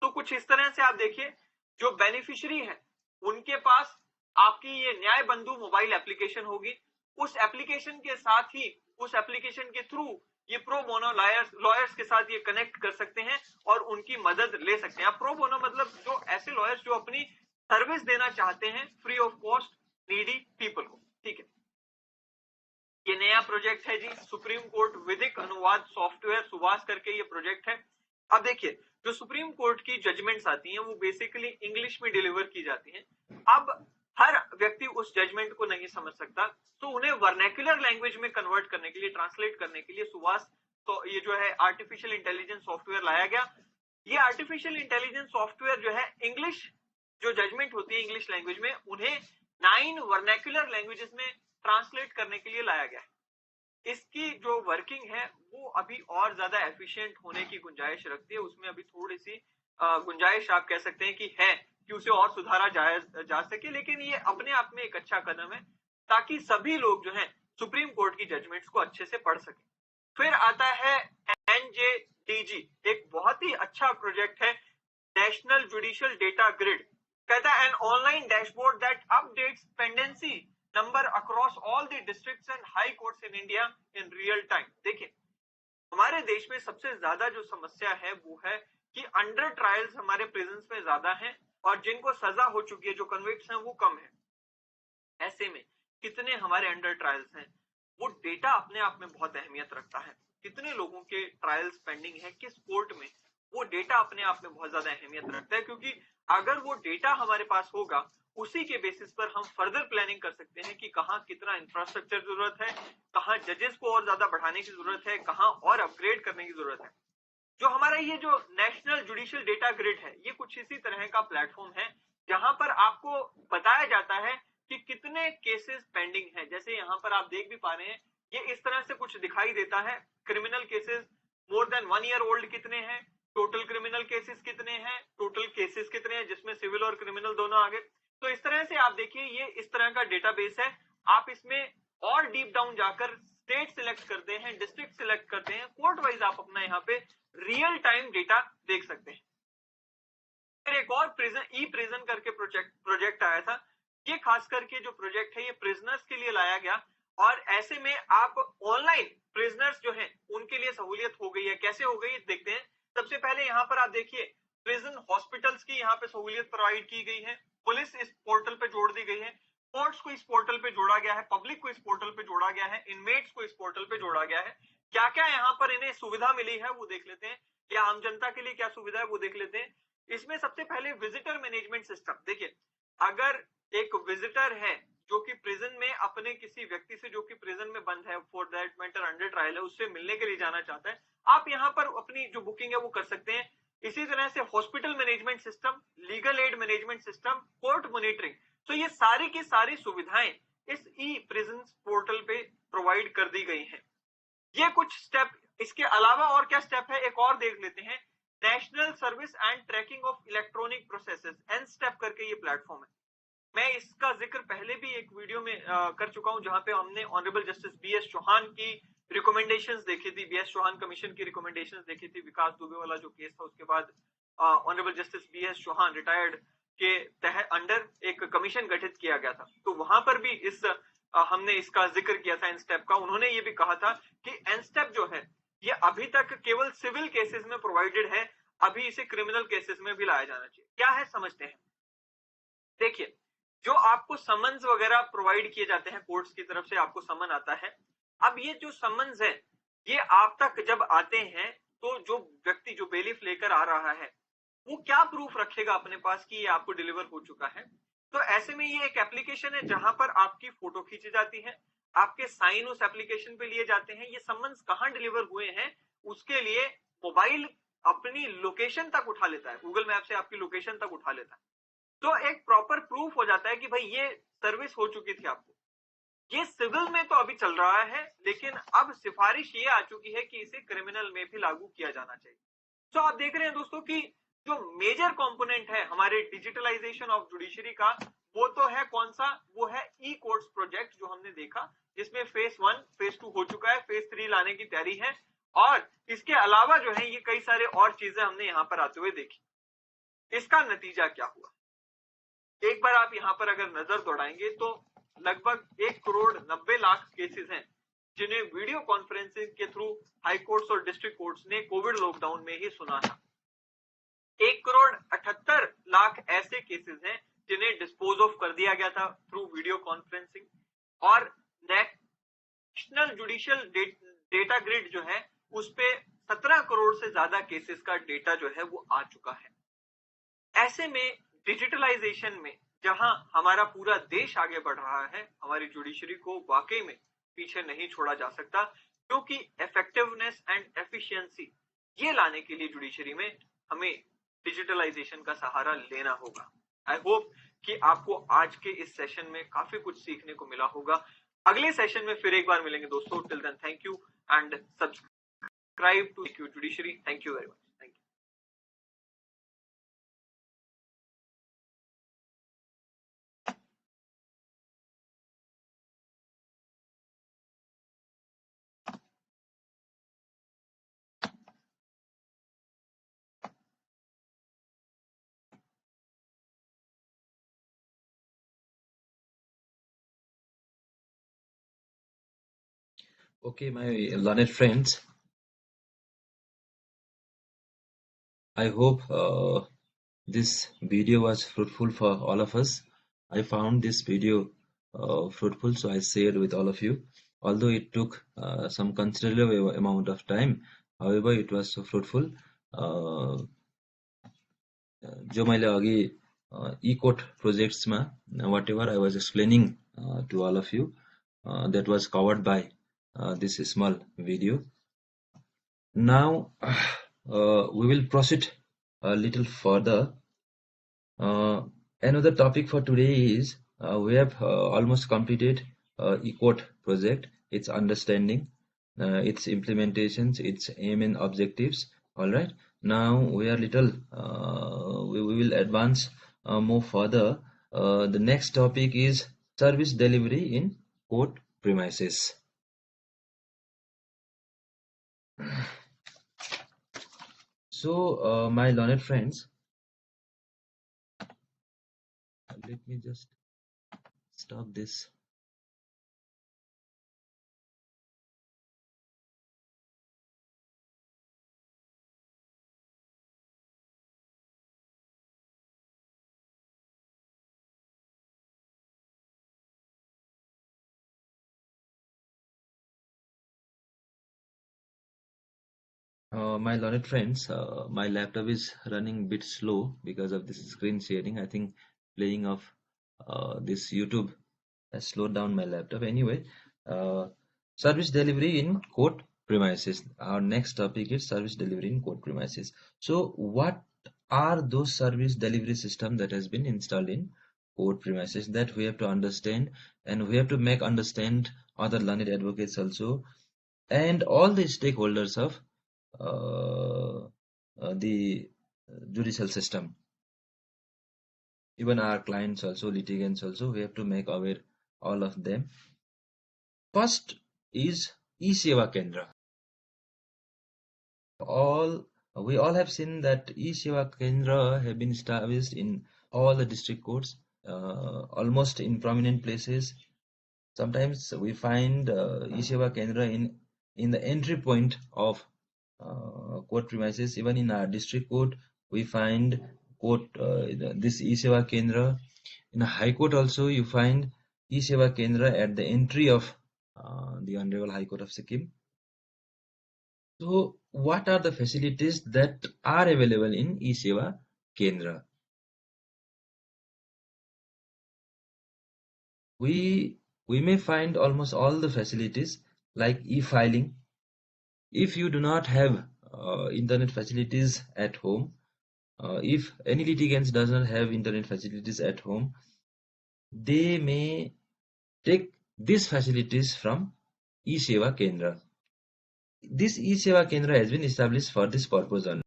तो कुछ इस तरह से आप देखिए, जो बेनिफिशियरी है उनके पास आपकी ये न्याय बंधु मोबाइल एप्लीकेशन होगी। उस एप्लीकेशन के साथ ही, उस एप्लीकेशन के थ्रू ये प्रो बोनो लॉयर्स के साथ ये कनेक्ट कर सकते हैं और उनकी मदद ले सकते हैं। प्रो बोनो मतलब जो ऐसे लॉयर्स जो अपनी सर्विस देना चाहते हैं free of cost needy people को। ठीक है, ये नया प्रोजेक्ट है जी, सुप्रीम कोर्ट विधिक अनुवाद सॉफ्टवेयर सुवास करके ये प्रोजेक्ट है। अब देखिए, जो सुप्रीम कोर्ट की जजमेंट्स आती हैं वो बेसिकली इंग्लिश में डिलीवर की जाती हैं। अब हर व्यक्ति उस जजमेंट को नहीं समझ सकता, तो उन्हें वर्नैक्युलर लैंग्वेज में कन्वर्ट करने के लिए, ट्रांसलेट करने के लिए सुवास, तो ये जो है आर्टिफिशियल इंटेलिजेंस सॉफ्टवेयर लाया गया। ये आर्टिफिशियल इंटेलिजेंस सॉफ्टवेयर जो है, इंग्लिश जो जजमेंट होती है इंग्लिश लैंग्वेज में, उन्हें 9 वर्नैक्युलर लैंग्वेजेस में ट्रांसलेट करने के लिए लाया गया है। इसकी जो वर्किंग है वो अभी और ज्यादा एफिशिएंट होने की गुंजाइश रखती है। उसमें अभी थोड़ी सी गुंजाइश आप कह सकते हैं कि है, कि उसे और सुधारा जा सके, लेकिन ये अपने आप में एक अच्छा कदम है ताकि सभी लोग जो हैं सुप्रीम कोर्ट की जजमेंट्स को अच्छे से पढ़ सके। फिर आता है NJDG, एक बहुत ही अच्छा प्रोजेक्ट है, नेशनल जुडिशियल डेटा ग्रिड। कहता है an online dashboard that updates pendency number across all the districts and high courts in India in real time. देखिए, हमारे देश में सबसे ज्यादा जो समस्या है वो है कि अंडर ट्रायल्स हमारे प्रिजन्स में ज्यादा हैं और जिनको सजा हो चुकी है, जो कन्विक्ट्स हैं, वो कम है। ऐसे में कितने हमारे अंडर ट्रायल्स हैं, वो डेटा अपने आप में बहुत अहमियत रखता है। कितने लोगों के ट्रायल्स पेंडिंग है, किस कोर्ट में, वो डेटा अपने आप में बहुत ज्यादा अहमियत रखता है। क्योंकि अगर वो डेटा हमारे पास होगा, उसी के बेसिस पर हम फर्दर प्लानिंग कर सकते हैं कि कहाँ कितना इंफ्रास्ट्रक्चर जरूरत है, कहाँ जजेस को और ज्यादा बढ़ाने की जरूरत है, कहाँ और अपग्रेड करने की जरूरत है। जो हमारा ये जो नेशनल जुडिशियल डेटा ग्रिड है, ये कुछ इसी तरह का प्लेटफॉर्म है जहां पर आपको बताया जाता है कि कितने केसेस पेंडिंग हैं। जैसे यहाँ पर आप देख भी पा रहे हैं, ये इस तरह से कुछ दिखाई देता है। Criminal cases more than 1 year old कितने हैं, टोटल क्रिमिनल केसेस कितने हैं, टोटल केसेस कितने हैं जिसमें सिविल और क्रिमिनल दोनों आगे। तो इस तरह से आप देखिए, ये इस तरह का डेटाबेस है। आप इसमें और डीप डाउन जाकर स्टेट सिलेक्ट करते हैं, डिस्ट्रिक्ट सिलेक्ट करते हैं, कोर्ट वाइज आप अपना यहाँ पे रियल टाइम डेटा देख सकते हैं। फिर एक और ई प्रिजन करके प्रोजेक्ट आया था। ये खास करके जो प्रोजेक्ट है ये प्रिजनर्स के लिए लाया गया, और ऐसे में आप ऑनलाइन प्रिजनर्स जो हैं उनके लिए सहूलियत हो गई है। कैसे हो गई देखते हैं। सबसे पहले यहाँ पर आप देखिए, प्रिजन हॉस्पिटल्स की यहाँ पे सहूलियत प्रोवाइड की गई है, पुलिस इस पोर्टल पे जोड़ दी गई है, कोर्ट्स को इस पोर्टल पे जोड़ा गया है, पब्लिक को इस पोर्टल पे जोड़ा गया है, इनमेट्स को इस पोर्टल पे जोड़ा गया है। क्या क्या यहाँ पर इन्हें सुविधा मिली है वो देख लेते हैं, या आम जनता के लिए क्या सुविधा है वो देख लेते हैं। इसमें सबसे पहले विजिटर मैनेजमेंट सिस्टम। देखिए, अगर एक विजिटर है जो कि प्रिजन में अपने किसी व्यक्ति से जो कि प्रिजन में बंद है, for that matter under trial है, उससे मिलने के लिए जाना चाहता है, आप यहाँ पर अपनी जो बुकिंग है वो कर सकते हैं। इसी तरह से hospital management system, legal aid management system, court monitoring, तो ये सारी की सारी सुविधाएं इस ई प्रिजन पोर्टल पे प्रोवाइड कर दी गई हैं। ये कुछ स्टेप, इसके अलावा और क्या स्टेप है एक और देख लेते हैं। National service and tracking of electronic processes, N step करके ये प्लेटफॉर्म है। मैं इसका जिक्र पहले भी एक वीडियो में कर चुका हूं, जहां पे हमने ऑनरेबल जस्टिस बीएस चौहान की रिकमेंडेशंस देखी थी, बीएस चौहान कमीशन की रिकमेंडेशंस देखी थी। विकास दुबे वाला जो केस था, उसके बाद honourable justice BS Chauhan retired के तहत अंडर एक कमीशन गठित किया गया था। तो वहां पर भी हमने इसका जिक्र किया था एन स्टेप का। उन्होंने ये भी कहा था कि एन स्टेप जो है ये अभी तक केवल सिविल केसेस में प्रोवाइडेड है, अभी इसे क्रिमिनल केसेस में भी लाया जाना चाहिए। क्या है समझते हैं। देखिए, जो आपको समन्स वगैरह प्रोवाइड किए जाते हैं कोर्ट्स की तरफ से, आपको समन आता है। अब ये जो समन्स है ये आप तक जब आते हैं तो जो व्यक्ति जो बेलिफ लेकर आ रहा है वो क्या प्रूफ रखेगा अपने पास कि ये आपको डिलीवर हो चुका है। तो ऐसे में ये एक एप्लीकेशन है जहां पर आपकी फोटो खींची जाती है, आपके साइन उस एप्लीकेशन पे लिए जाते हैं। ये समन्स कहां डिलीवर हुए हैं उसके लिए मोबाइल अपनी लोकेशन तक उठा लेता है, गूगल मैप से आपकी लोकेशन तक उठा लेता है। तो एक प्रॉपर प्रूफ हो जाता है कि भाई ये सर्विस हो चुकी थी आपको। ये सिविल में तो अभी चल रहा है, लेकिन अब सिफारिश ये आ चुकी है कि इसे क्रिमिनल में भी लागू किया जाना चाहिए। तो आप देख रहे हैं दोस्तों कि जो मेजर कंपोनेंट है हमारे डिजिटलाइजेशन ऑफ जुडिशरी का, वो तो है कौन सा, वो है ई कोर्ट्स प्रोजेक्ट जो हमने देखा, जिसमें फेज 1 फेज 2 हो चुका है, फेज 3 लाने की तैयारी है। और इसके अलावा जो है ये कई सारे और चीजें हमने यहाँ पर आते हुए देखी। इसका नतीजा क्या हुआ, एक बार आप यहाँ पर अगर नजर दौड़ाएंगे तो लगभग 1,90,00,000 केसेस हैं जिन्हें वीडियो कॉन्फ्रेंसिंग के थ्रू हाई कोर्ट्स और डिस्ट्रिक्ट कोर्ट्स ने कोविड लॉकडाउन में ही सुना था। 1,78,00,000 ऐसे केसेस हैं जिन्हें डिस्पोज ऑफ कर दिया गया था थ्रू वीडियो कॉन्फ्रेंसिंग। और नेशनल जुडिशियल डेटा ग्रिड जो है उस पे 17 करोड़ से ज्यादा केसेस का डेटा जो है वो आ चुका है। ऐसे में डिजिटलाइजेशन में जहां हमारा पूरा देश आगे बढ़ रहा है, हमारी जुडिशरी को वाकई में पीछे नहीं छोड़ा जा सकता, क्योंकि इफेक्टिवनेस एंड एफिशिएंसी ये लाने के लिए जुडिशरी में हमें डिजिटलाइजेशन का सहारा लेना होगा। आई होप कि आपको आज के इस सेशन में काफी कुछ सीखने को मिला होगा। अगले सेशन में फिर एक बार मिलेंगे दोस्तों। Till then thank you and subscribe to judiciary. Thank you very much. Thank you. Okay, my learned friends, I hope this video was fruitful for all of us. I found this video fruitful, so I shared with all of you. Although it took some considerable amount of time, however, it was so fruitful. जो मैले अघि e-court projects मा whatever I was explaining to all of you, that was covered by this small video. Now we will proceed a little further. Another topic for today is we have almost completed eCourt project, its understanding, its implementations, its aim and objectives. All right. Now we are little, we will advance more further. The next topic is service delivery in court premises. So, my learned friends, let me just stop this. My learned friends, my laptop is running a bit slow because of this screen sharing. I think playing of this YouTube has slowed down my laptop. Anyway, uh, service delivery in court premises. Our next topic is service delivery in court premises. So, what are those service delivery systems that has been installed in court premises that we have to understand, and we have to make understand other learned advocates also, and all the stakeholders of uh, the judicial system, even our clients also, litigants also, we have to make aware all of them. First is e-Seva Kendra. All we all have seen that e-Seva Kendra have been established in all the district courts, almost in prominent places. Sometimes we find e-Seva Kendra in the entry point of court premises. Even in our district court, we find this e-Seva Kendra. In a high court also, you find e-Seva Kendra at the entry of the Honorable High Court of Sikkim. So, what are the facilities that are available in e-Seva Kendra? We may find almost all the facilities like e-filing. If you do not have internet facilities at home, if any litigants does not have internet facilities at home, they may take these facilities from e-Seva Kendra. This e-Seva Kendra has been established for this purpose only.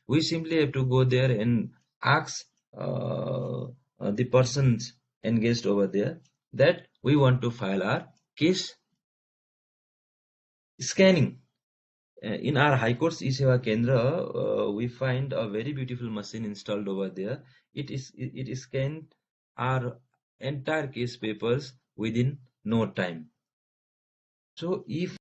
We simply have to go there and ask the persons engaged over there that we want to file our case. Scanning. In our High Court's e-Seva Kendra, we find a very beautiful machine installed over there. It scanned our entire case papers within no time. So if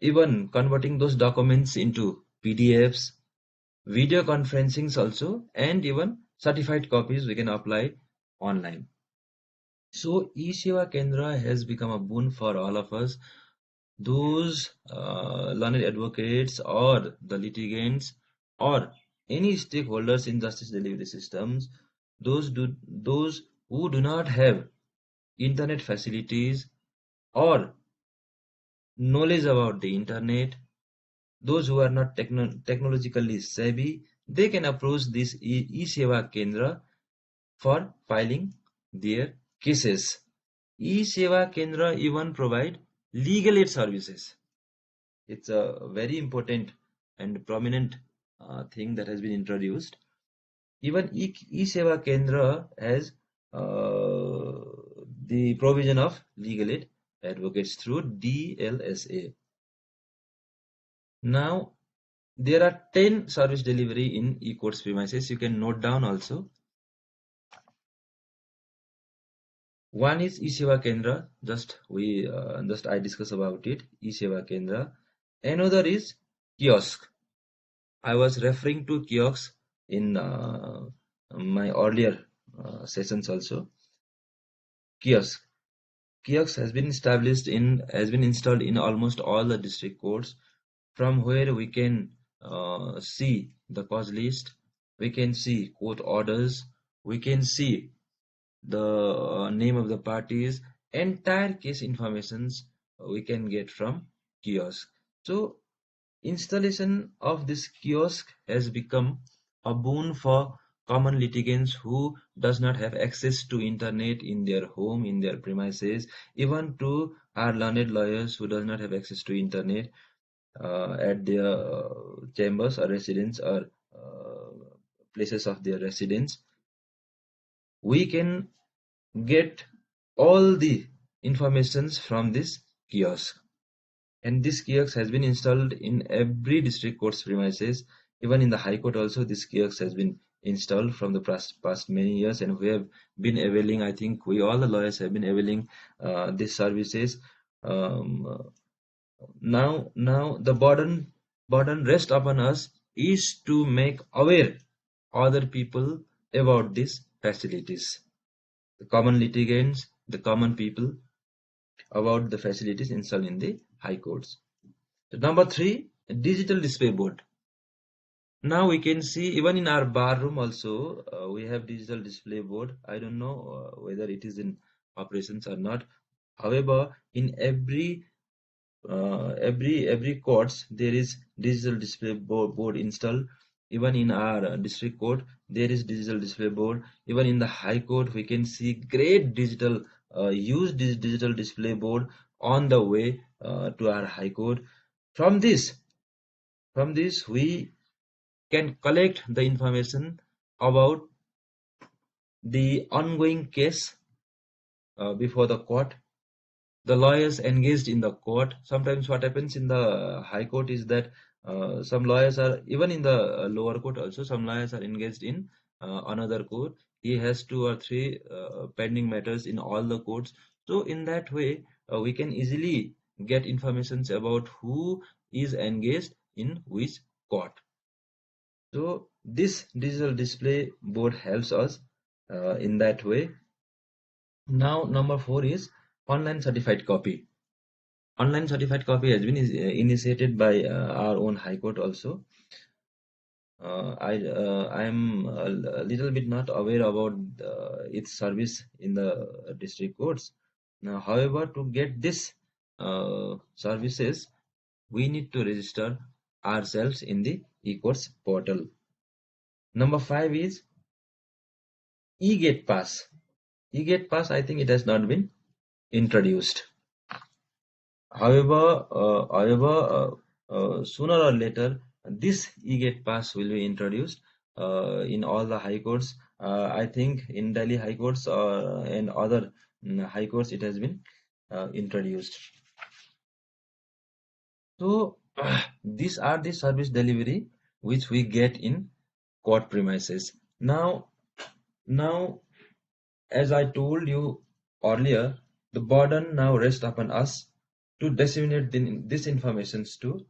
even converting those documents into PDFs, video conferencings also, and even certified copies we can apply online. So e-Seva Kendra has become a boon for all of us. Those learned advocates or the litigants or any stakeholders in justice delivery systems, those who do not have internet facilities or knowledge about the internet, those who are not technologically savvy, they can approach this e-Seva Kendra for filing their cases. E-Seva Kendra even provide legal aid services. It's a very important and prominent thing that has been introduced. Even e-Seva Kendra has the provision of legal aid advocates through DLSA. Now, there are 10 service delivery in e-courts premises. You can note down also. One is e-Seva Kendra. I discuss about it. e-Seva Kendra. Another is kiosk. I was referring to kiosks in my earlier sessions also. Kiosk. Kiosk has been installed in almost all the district courts, from where we can see the cause list, we can see court orders, we can see the name of the parties, entire case informations we can get from kiosk. So Installation of this kiosk has become a boon for common litigants who does not have access to internet in their home, in their premises, even to our learned lawyers who does not have access to internet at their chambers or residence or places of their residence. We can get all the informations from this kiosk. And this kiosk has been installed in every district court's premises. Even in the High Court also, this kiosk has been installed from the past many years, and we have been availing, I think we all the lawyers have been availing these services. Um, now the burden rest upon us is to make aware other people about these facilities. The common litigants, the common people, about the facilities installed in the high courts. So number 3, digital display board. Now we can see even in our bar room also we have digital display board. I don't know whether it is in operations or not. However, in every courts there is digital display board installed. Even in our district court there is digital display board. Even in the high court we can see great digital digital display board on the way to our high court. From this we can collect the information about the ongoing case before the court, the lawyers engaged in the court. Sometimes what happens in the high court is that some lawyers are, even in the lower court also, some lawyers are engaged in another court. He has 2 or 3 pending matters in all the courts. So in that way we can easily get informations about who is engaged in which court. So this digital display board helps us in that way. Now number 4 is online certified copy. Online certified copy has been initiated by our own High Court also. I am a little bit not aware about its service in the district courts. Now, however, to get this services, we need to register ourselves in the e-courts portal. Number 5 is e-gate pass. E-gate pass, I think it has not been introduced. However, sooner or later, this e-gate pass will be introduced in all the high courts. I think in Delhi high courts and other high courts it has been introduced. So these are the service delivery which we get in court premises. Now, as I told you earlier, the burden now rests upon us to disseminate this information to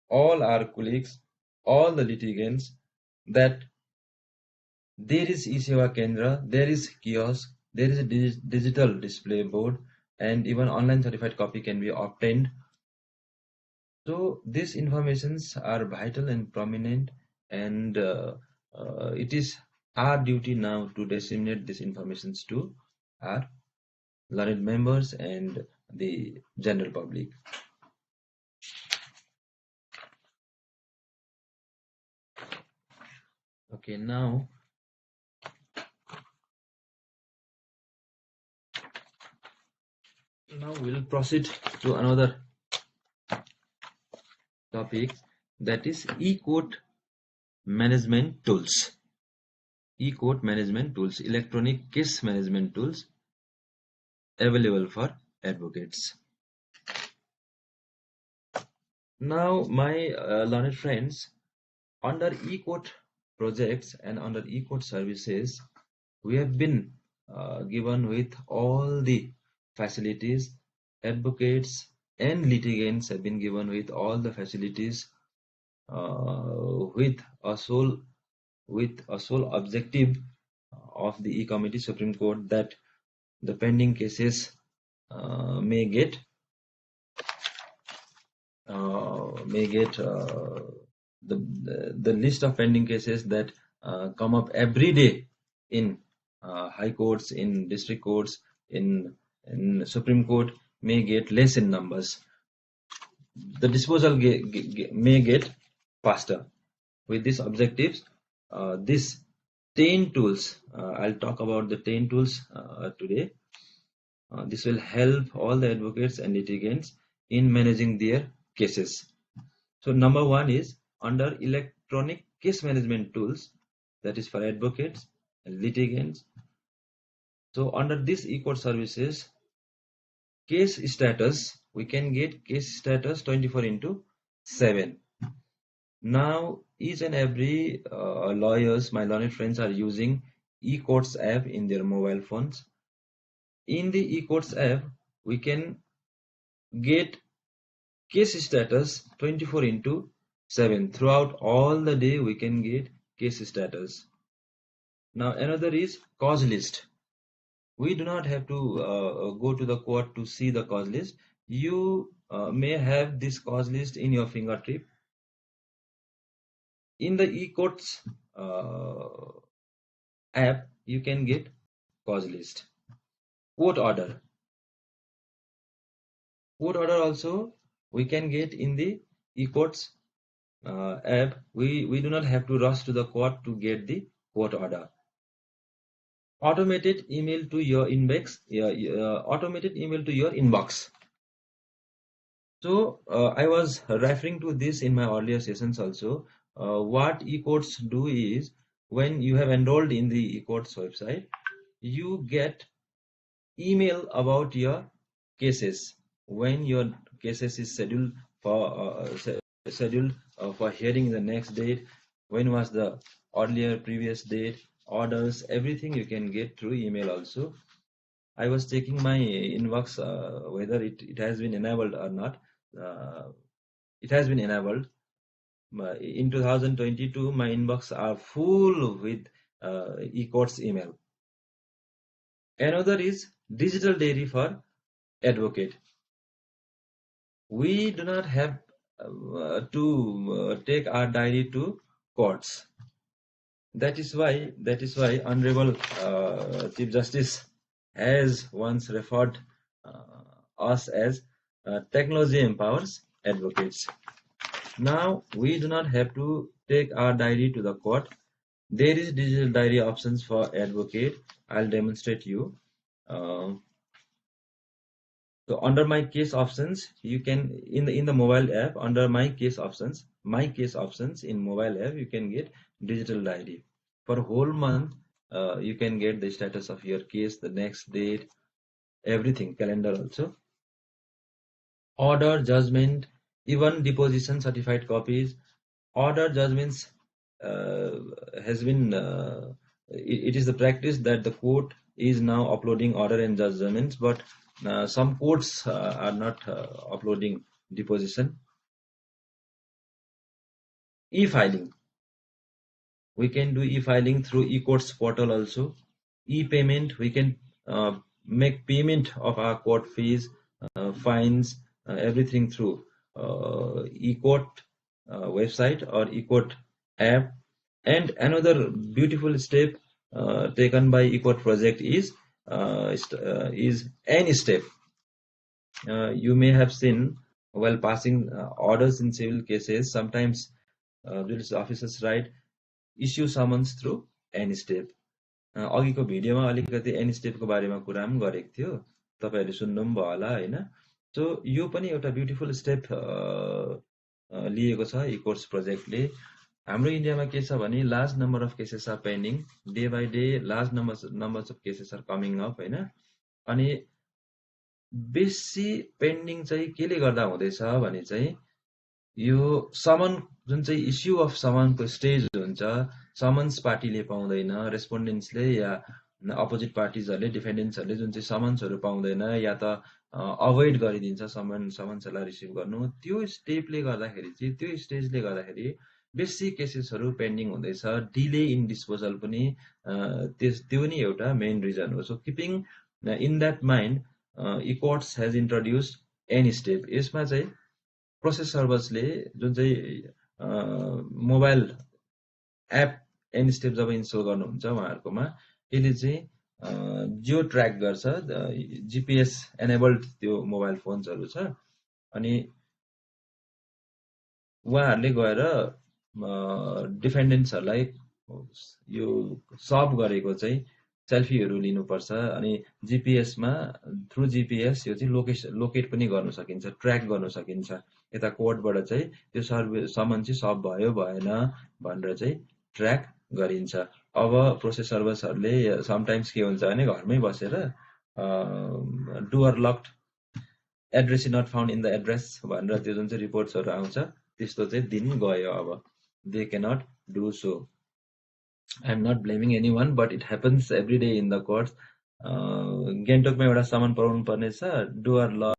all our colleagues, all the litigants, that there is e-Seva Kendra, there is kiosk, there is a digital display board, and even online certified copy can be obtained. So these informations are vital and prominent, and it is our duty now to disseminate these informations to our learned members and the general public. Okay, now we'll proceed to another topic, that is e-court management tools. E-court management tools, electronic case management tools available for advocates. Now, my learned friends, under e-court projects and under e-court services, we have been given with all the facilities. Advocates and litigants have been given with all the facilities with a sole objective of the E-Committee Supreme Court, that the pending cases may get the list of pending cases that come up every day in high courts, in district courts, in Supreme Court, may get less in numbers. the disposal may get faster. With these objectives, these 10 tools, I'll talk about the 10 tools today. This will help all the advocates and litigants in managing their cases. So number one is under electronic case management tools, that is for advocates and litigants. So under this e-court services, case status, we can get case status 24/7. Now each and every lawyers, my learned friends, are using e-courts app in their mobile phones. In the e-courts app, we can get case status 24/7. Throughout all the day, we can get case status. Now another is cause list. We do not have to go to the court to see the cause list. You may have this cause list in your fingertip. In the e-courts app, you can get cause list. Court order. Court order also we can get in the e-courts app. We do not have to rush to the court to get the court order. Automated email to your inbox. Automated email to your inbox. So I was referring to this in my earlier sessions also. What e-courts do is, when you have enrolled in the e-courts website, you get email about your cases. When your cases is scheduled for hearing the next date, when was the earlier previous date, orders, everything you can get through email also. I was checking my inbox whether it has been enabled or not. It has been enabled. In 2022, my inbox are full with e-courts email. Another is digital diary for advocate. We do not have to take our diary to courts. That is why Honorable Chief Justice has once referred us as technology empowers advocates. Now we do not have to take our diary to the court. There is digital diary options for advocate. I'll demonstrate you. So under my case options, you can in the mobile app, under my case options in mobile app, you can get digital diary for a whole month. You can get the status of your case, the next date, everything, calendar also. Order, judgment, even deposition certified copies. Order, judgments has been it is the practice that the court is now uploading order and judgments, but some courts are not uploading deposition. E-filing. We can do e-filing through e-courts portal also. E-payment, we can make payment of our court fees, fines, everything through e-court website or e-court app. And another beautiful step taken by e-court project is any step. You may have seen while passing orders in civil cases, sometimes judicial officers write issue summons through any step. अघिको भिडियोमा अलिकति any स्टेपको बारेमा कुरा पनि गरेको थियो, तपाईहरुले सुन्नु पनि भयो होला हैन. सो यो पनि एउटा ब्युटिफुल स्टेप लिएको छ ई-कोर्ट्स प्रोजेक्टले. हाम्रो इन्डियामा के छ भने large number of cases are pending, day by day large numbers of cases are coming up हैन. अनि बेसी पेन्डिङ चाहिँ केले गर्दा हुँदैछ भने चाहिँ यो समन जुन चाहिँ इस्यु अफ समनको स्टेज हुन्छ, समन्स पार्टीले पाउँदैन, रेस्पोन्डेन्ट्सले या अपोजिट पार्टीजहरुले, डिफेन्डेन्ट्सहरुले जुन चाहिँ समन्सहरु पाउँदैन या त अभोइड गरिदिन्छ समन्सहरुलाई रिसिभ गर्नु, त्यो स्टेपले गर्दाखेरि चाहिँ, त्यो स्टेजले गर्दाखेरि बेसी केसेसहरु पेन्डिङ हुँदैछ. डिले इन डिस्पोजल पनि त्यो नि एउटा मेन रिजन हो. So keeping in that mind, e courts has introduced N step. यसमा चाहिँ प्रोसेस सर्भर्सले जुन चाहिँ मोबाइल एप एनी स्टेप जब इन्स्टल गर्नुहुन्छ उहाँहरुकोमा, त्यसले चाहिँ जियो ट्र्याक गर्छ, जीपीएस एनेबल्ड त्यो मोबाइल फोन्सहरु छ. अनि उहाँहरूले गएर डिफेन्डेन्ट्सहरूलाई यो सब गरेको चाहिँ सेल्फीहरू लिनुपर्छ अनि जिपिएसमा थ्रु जिपिएस यो चाहिँ लोकेट पनि गर्न सकिन्छ, ट्र्याक गर्न सकिन्छ। यता कोर्टबाट चाहिँ त्यो समन चाहिँ सब भयो भएन भनेर चाहिँ ट्र्याक गरिन्छ। अब प्रोसेस सर्भर्सहरूले समटाइम्स के हुन्छ भने घरमै बसेर doer locked address is not found in the address भनेर त्यो जुन चाहिँ रिपोर्ट्सहरू आउँछ त्यस्तो चाहिँ दिन गयो। अब दे can't do so. I am not blaming any one but it happens every day in the courts. गान्तोकमा एउटा सामान पठाउनु पर्ने छ, डुअर ल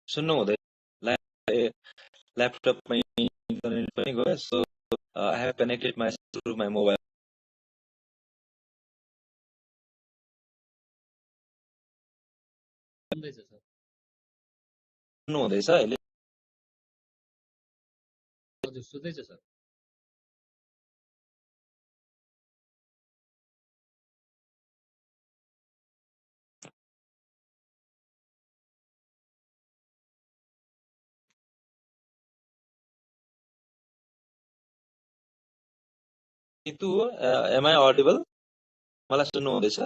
सुन्नु हुँदै ल्यापटपमा इन्टरनेट पनि गयो। So I have connected my through my mobile. सुन्दैछ सर। सुन्नु हुँदैछ अहिले? हजुर सुन्दैछ sir. Nitu, am I audible? मलाई सुन्नु हुँदैछ?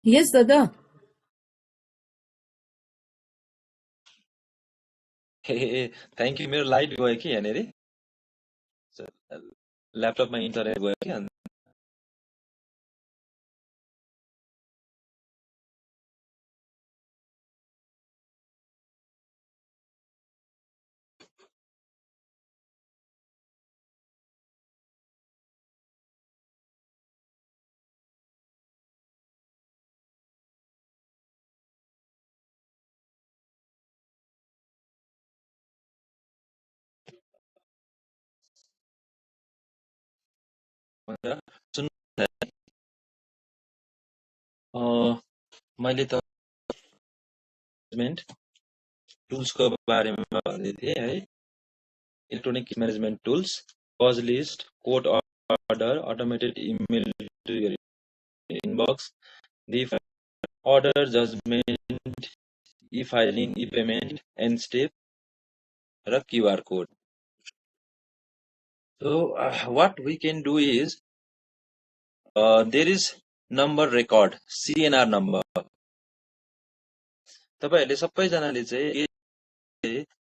Yes, Dada. Thank you. मेरो लाइट गयो कि यहाँनिर, ल्यापटपमा इन्टरनेट गयो कि अनि सुन्नु मैले त म्यानेजमेन्ट टुल्सको बारेमा भन्दै थिएँ है। इलेक्ट्रोनिक म्यानेजमेन्ट टुल्स, पज list, code order, automated email to your inbox, the order judgment, e-filing, e-payment, and step, र QR code. So what we can do is there is number record CNR number तपाईहरुले सबैजनाले चाहिँ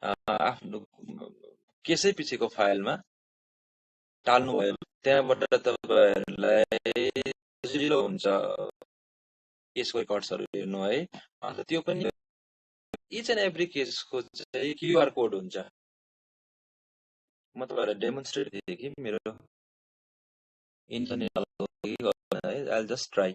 आफ्नो केसै पछिको फाइलमा टाल्नु भयो त्यहाँबाट तपाईहरुलाई सजिलो हुन्छ केसको रेकर्ड्सहरु हेर्नु है अन्त त्यो पनि इच एन्ड एभ्री केसको चाहिँ QR कोड हुन्छ म तपाईहरुलाई डेमोन्स्ट्रेट दिए कि मेरो इन्टरनेट है I'll just try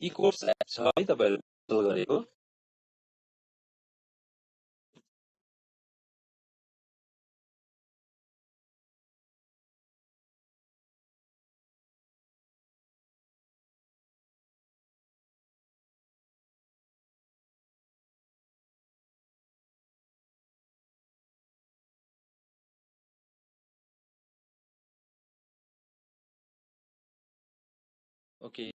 ई कोर्स एप छ है तपाईहरुले इन्स्टल गरेको ओके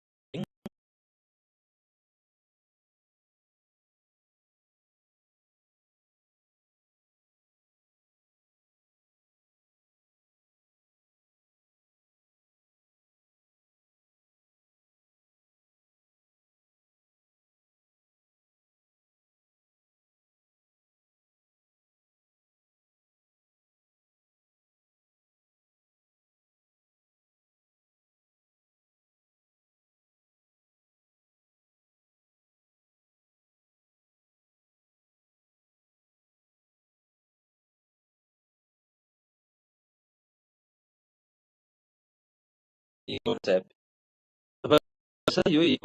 ई कोर्स एप तपाईहरु यो ई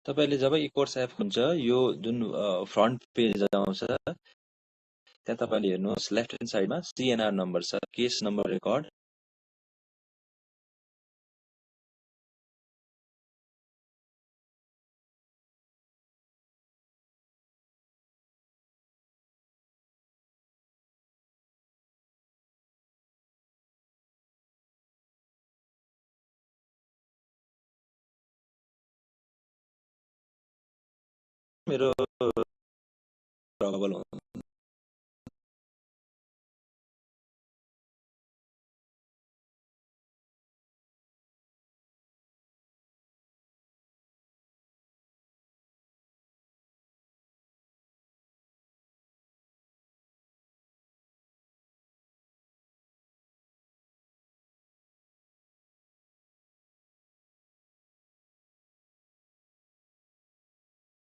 तपाईले जब ई कोर्स एप हुन्छ यो जुन फ्रन्ट पेज आउँछ त्यहाँ तपाईले हेर्नुहोस् लेफ्ट ह्यान्ड साइडमा CNR नम्बर छ केस नम्बर रेकर्ड मेरो प्रबल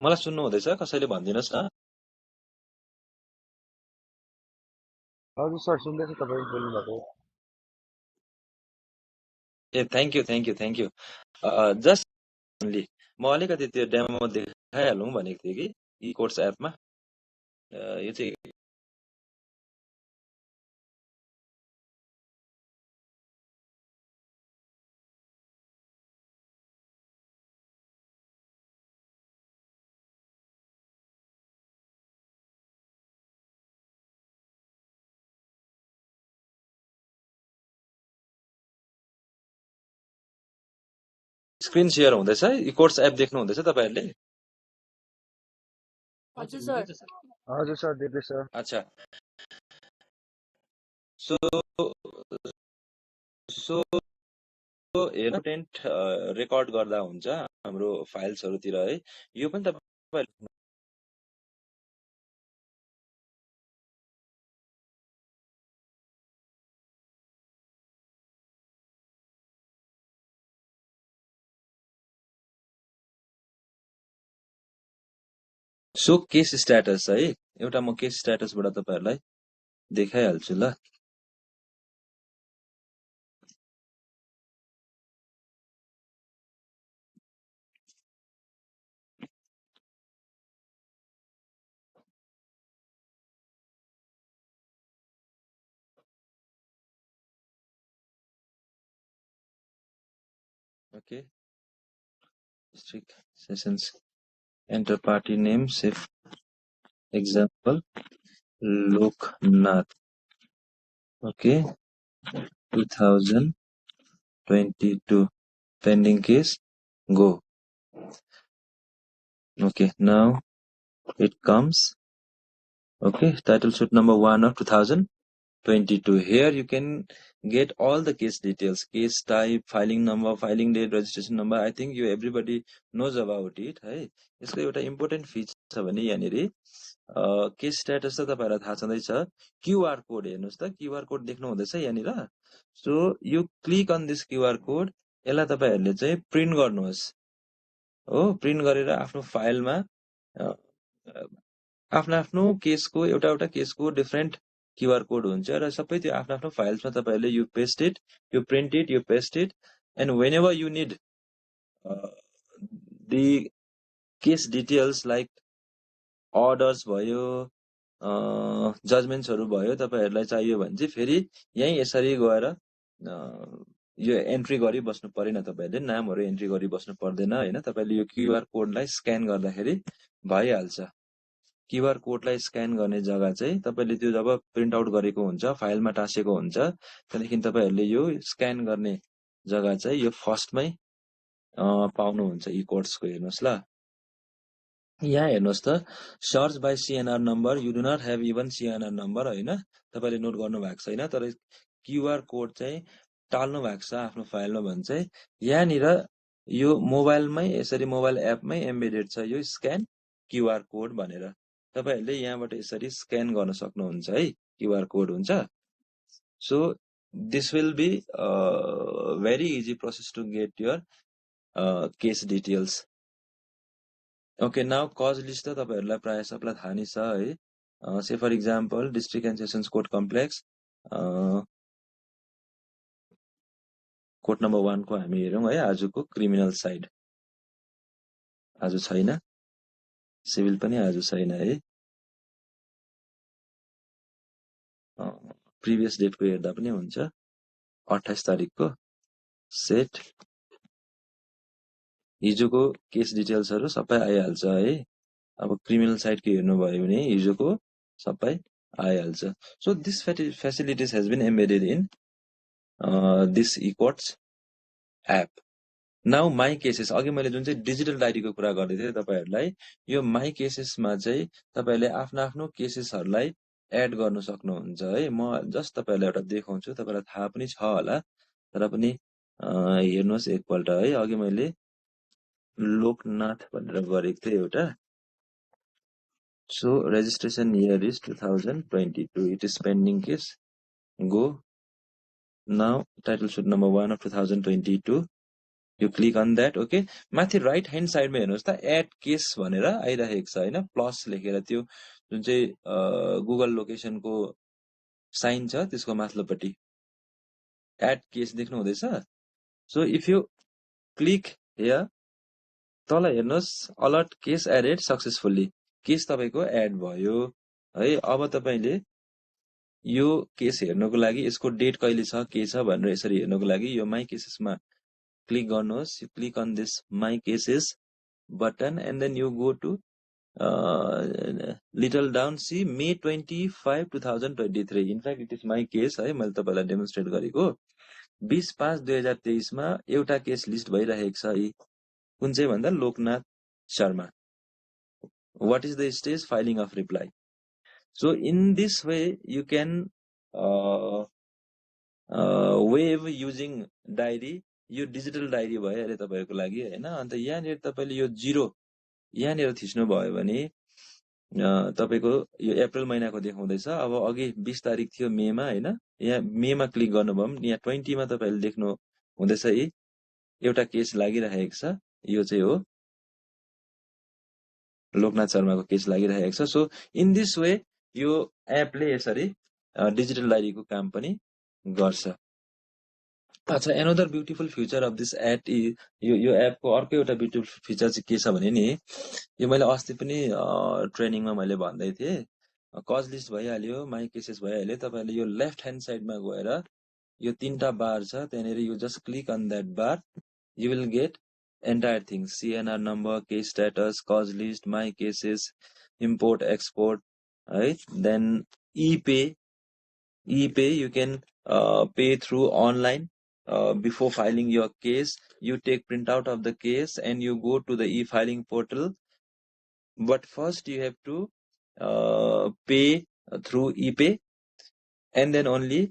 मलाई सुन्नु हुँदैछ कसैले भनिदिनुस् न हजुर सर सुन्दैछु तपाईँ बोल्नुभएको ए थ्यांक यू जस्ट ओन्ली म अलिकति त्यो डेमो देखाइहालौँ भनेको थिएँ कि ई कोर्स एपमा यो चाहिँ स्क्रिन शेयर हुँदैछ ई कोर्स एप देख्नु हुँदैछ तपाईहरुले हजुर सर हजुर सर देख्दैछ अच्छा सो सो हेर्नु रेकर्ड गर्दा हुन्छ हाम्रो फाइल्सहरुतिर है यो पनि तपाईहरु सो केस स्ट्याटस है एउटा म केस स्ट्याटसबाट तपाईहरुलाई देखाइहाल्छु ल Okay, district sessions, enter party name, say example Loknath. Okay, 2022 pending case, go. Okay, now it comes. Okay, title suit number 1 of 2022. Here you can get all the case details, case type, filing number, filing date, registration number. I think you everybody knows about it है। यसको एउटा important feature छ भने यहाँनिर case status त तपाईहरुलाई थाहा छँदैछ, क्यूआर कोड हेर्नुस् त, क्यूआर कोड देख्नु हुँदैछ यहाँनिर। So you click on this QR code, यसलाई तपाईहरुले चाहिँ प्रिन्ट गर्नुहोस् हो। प्रिन्ट गरेर आफ्नो फाइलमा आफ्नो केसको एउटा केसको डिफरेन्ट क्यूआर कोड हुन्छ र सबै त्यो आफ्नो फाइल्समा तपाईहरुले you paste it, you print it, you paste it, and whenever you need the case details like orders भयो, जजमेन्ट्सहरु भयो, तपाईहरुलाई चाहियो भने चाहिँ फेरि यही यसरी गएर यो एन्ट्री गरि बस्नु परेन, तपाईहरुले नामहरु एन्ट्री गरि बस्नु पर्दैन हैन। तपाईले यो क्यूआर कोडलाई स्क्यान गर्दाखेरि भइहाल्छ। क्यूआर कोडलाई स्क्यान गर्ने जग्गा चाहिँ तपाईले त्यो जब प्रिन्ट आउट गरेको हुन्छ, फाइलमा टाँसेको हुन्छ, त्यहाँदेखि तपाईहरुले यो स्क्यान गर्ने जग्गा चाहिँ यो फर्स्टमै पाउनुहुन्छ ई कोड्सको। हेर्नुस् ल, यहाँ हेर्नुस् त, search by CNR number, you do not have even CNR number हैन, तपाईले नोट गर्नु भएको छैन, तर क्यूआर कोड चाहिँ टाल्नु भएको छ आफ्नो फाइलमा भने चाहिँ यहाँनिर यो मोबाइलमै यसरी मोबाइल एपमै एम्बेडेड छ यो स्क्यान क्यूआर कोड भनेर। तपाईहरुले यहाँबाट यसरी स्क्यान गर्न सक्नुहुन्छ है, क्यूआर कोड हुन्छ। So this will be very easy process to get your case details. Okay, now cause list त तपाईहरुलाई प्राय सबैलाई थाहा नै छ है। Say for example district and sessions court complex court number 1 को हामी हेरौं है। आजको क्रिमिनल साइड आज छैन, सिभिल पनि आज छैन है। प्रिभियस डेटको हेर्दा पनि हुन्छ, 28 तारिखको सेट। हिजोको केस डिटेल्सहरु सबै आइहाल्छ है। अब क्रिमिनल साइडको हेर्नुभयो भने हिजोको सबै आइहाल्छ। So this facilities has been embedded in this e-courts app. Now my cases, अघि मैले जुन चाहिँ डिजिटल डायरीको कुरा गर्दै थिएँ तपाईहरुलाई, यो माई केसेसमा चाहिँ तपाईहरुले आफ्नो केसेसहरुलाई एड गर्न सक्नुहुन्छ है। म जस्ट तपाईहरुलाई एउटा देखाउँछु, तपाईहरुलाई थाहा पनि छ होला, तर पनि हेर्नुस् एकपल्ट है। अघि मैले लोकनाथ भनेर गरेको थिएँ एउटा। सो registration year is 2022, it is pending case, go. Now title suit number 1 of 2022, you click on that. okay, माथि राइट ह्यान्ड साइडमा हेर्नुस् त, एड केस भनेर आइराखेको छ हैन, प्लस लेखेर, त्यो जुन चाहिँ गुगल लोकेसनको साइन छ त्यसको माथिल्लोपट्टि एड केस देख्नु हुँदैछ। So if you click here, तल हेर्नुस् alert case added successfully, case तपाईको एड भयो है। अब तपाईले यो केस हेर्नको लागि यसको डेट कहिले छ के छ भनेर यसरी हेर्नको लागि यो माई केसेसमा क्लिक गर्नुहोस्। You click on this my cases button and then you go to little down, see May 25, 2023। In fact it is my case है, मैले तपाईलाई डेमोन्स्ट्रेट गरेको। 20/5/2023 मा एउटा केस लिस्ट भइरहेको छ। कुन चाहिँ भन्दा Loknath Sharma. What is the stage? Filing of reply. So in this way you can waive using diary. Yo digital diary भयो अहिले तपाईहरुको लागि हैन। अन्त यहाँनिर तपाईले यो 0 यहाँनिर थिच्नु भयो भने तपाईको यो अप्रिल महिनाको देखाउँदैछ। अब अघि 20 तारिख थियो मेमा हैन, यहाँ मेमा क्लिक गर्नुभयो भने यहाँ 20 मा तपाईले देख्नु हुँदैछ एउटा केस लागिरहेको छ। यो चाहिँ हो लोकनाथ शर्माको केस लागिरहेको छ। सो इन दिस वे यो एपले यसरी डिजिटल डायरीको काम पनि गर्छ। अच्छा, another beautiful feature of this app, यो एपको अर्को एउटा ब्युटिफुल फिचर चाहिँ के छ भने नि, यो मैले अस्ति पनि ट्रेनिङमा मैले भन्दै थिएँ, कज लिस्ट भइहाल्यो, माई केसेस भइहाल्यो। तपाईले यो लेफ्ट ह्यान्ड साइडमा गएर यो 3टा बार छ, त्यहाँनिर you just click on that bar you will get entire things: CNR number, case status, cause list, my cases, import, export, right? Then e-pay. E-pay, you can pay through online. Before filing your case, you take printout of the case and you go to the e-filing portal. But first you have to pay through e-pay, and then only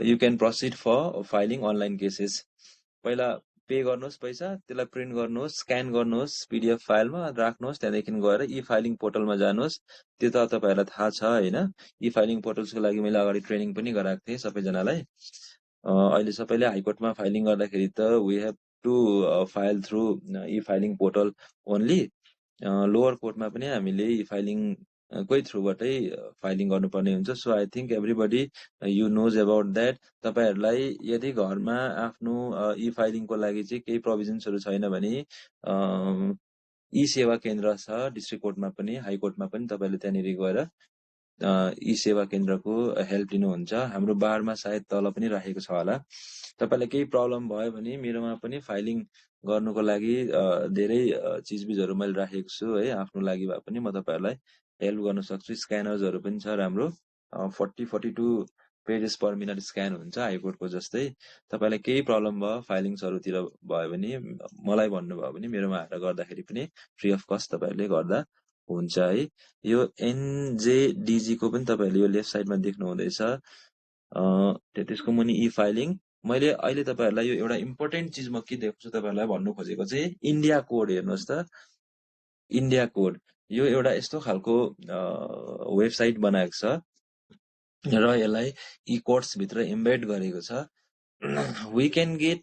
you can proceed for filing online cases. पहिला पे गर्नुहोस् पैसा, त्यसलाई print गर्नुहोस्, scan गर्नुहोस्, PDF फाइलमा राख्नुहोस्, त्यहाँदेखि गएर ई फाइलिङ पोर्टलमा जानुहोस्। त्यो त तपाईँहरूलाई थाहा छ होइन? ई फाइलिङ पोर्टल्सको लागि मैले अगाडि ट्रेनिङ पनि गराएको थिएँ सबैजनालाई। अहिले सबैले हाइकोर्टमा फाइलिङ गर्दाखेरि त we have to file through e filing portal only. Lower कोर्टमा पनि हामीले ई फाइलिङ कोही थ्रुबाटै फाइलिङ गर्नुपर्ने हुन्छ। So I think everybody you knows about that. तपाईँहरूलाई यदि घरमा आफ्नो ई फाइलिङको लागि चाहिँ केही प्रोभिजन्सहरू छैन भने ई सेवा केन्द्र छ डिस्ट्रिक्ट कोर्टमा पनि, हाई कोर्टमा पनि। तपाईँहरूले त्यहाँनिर गएर ई सेवा केन्द्रको हेल्प लिनुहुन्छ। हाम्रो बारमा सायद तल पनि राखेको छ होला। तपाईँलाई केही प्रब्लम भयो भने मेरोमा पनि फाइलिङ गर्नुको लागि धेरै चिजबिजहरू मैले राखेको छु है। आफ्नो लागि भए पनि म तपाईँहरूलाई हेल्प गर्न सक्छु। स्क्यानर्सहरू पनि छ राम्रो, 40-42 पेजेस पर मिनट स्क्यान हुन्छ हाइकोर्टको जस्तै। तपाईँलाई केही प्रब्लम भयो फाइलिङ्सहरूतिर भयो भने मलाई भन्नुभयो भने मेरोमा आएर गर्दाखेरि पनि फ्री अफ कस्ट तपाईँहरूले गर्दा हुन्छ है। यो एनजेडिजी को पनि तपाईँहरूले यो लेफ्ट साइडमा देख्नु हुँदैछ। त्यसको मुनि ई फाइलिङ। मैले अहिले तपाईँहरूलाई यो एउटा इम्पोर्टेन्ट चिज म के देख्छु तपाईँहरूलाई भन्नु खोजेको चाहिँ इन्डिया कोड हेर्नुहोस् त। इन्डिया कोड यो एउटा यस्तो खालको वेबसाइट बनाएको छ र यसलाई ई कोर्ट्स भित्र इम्बेड गरेको छ। We can get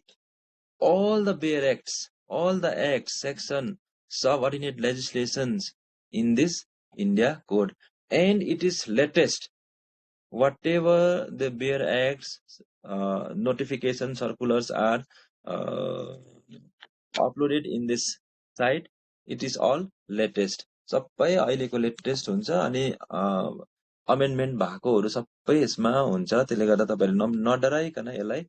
all the bare acts, all the acts, section, subordinate legislations in this India code, and it is latest. Whatever the bare acts, notification circulars are uploaded in this site, it is all latest. सबै अहिलेको latest हुन्छ अनि amendment भएकोहरू सबै यसमा हुन्छ। त्यसले गर्दा तपाईँहरूले नडराइकन यसलाई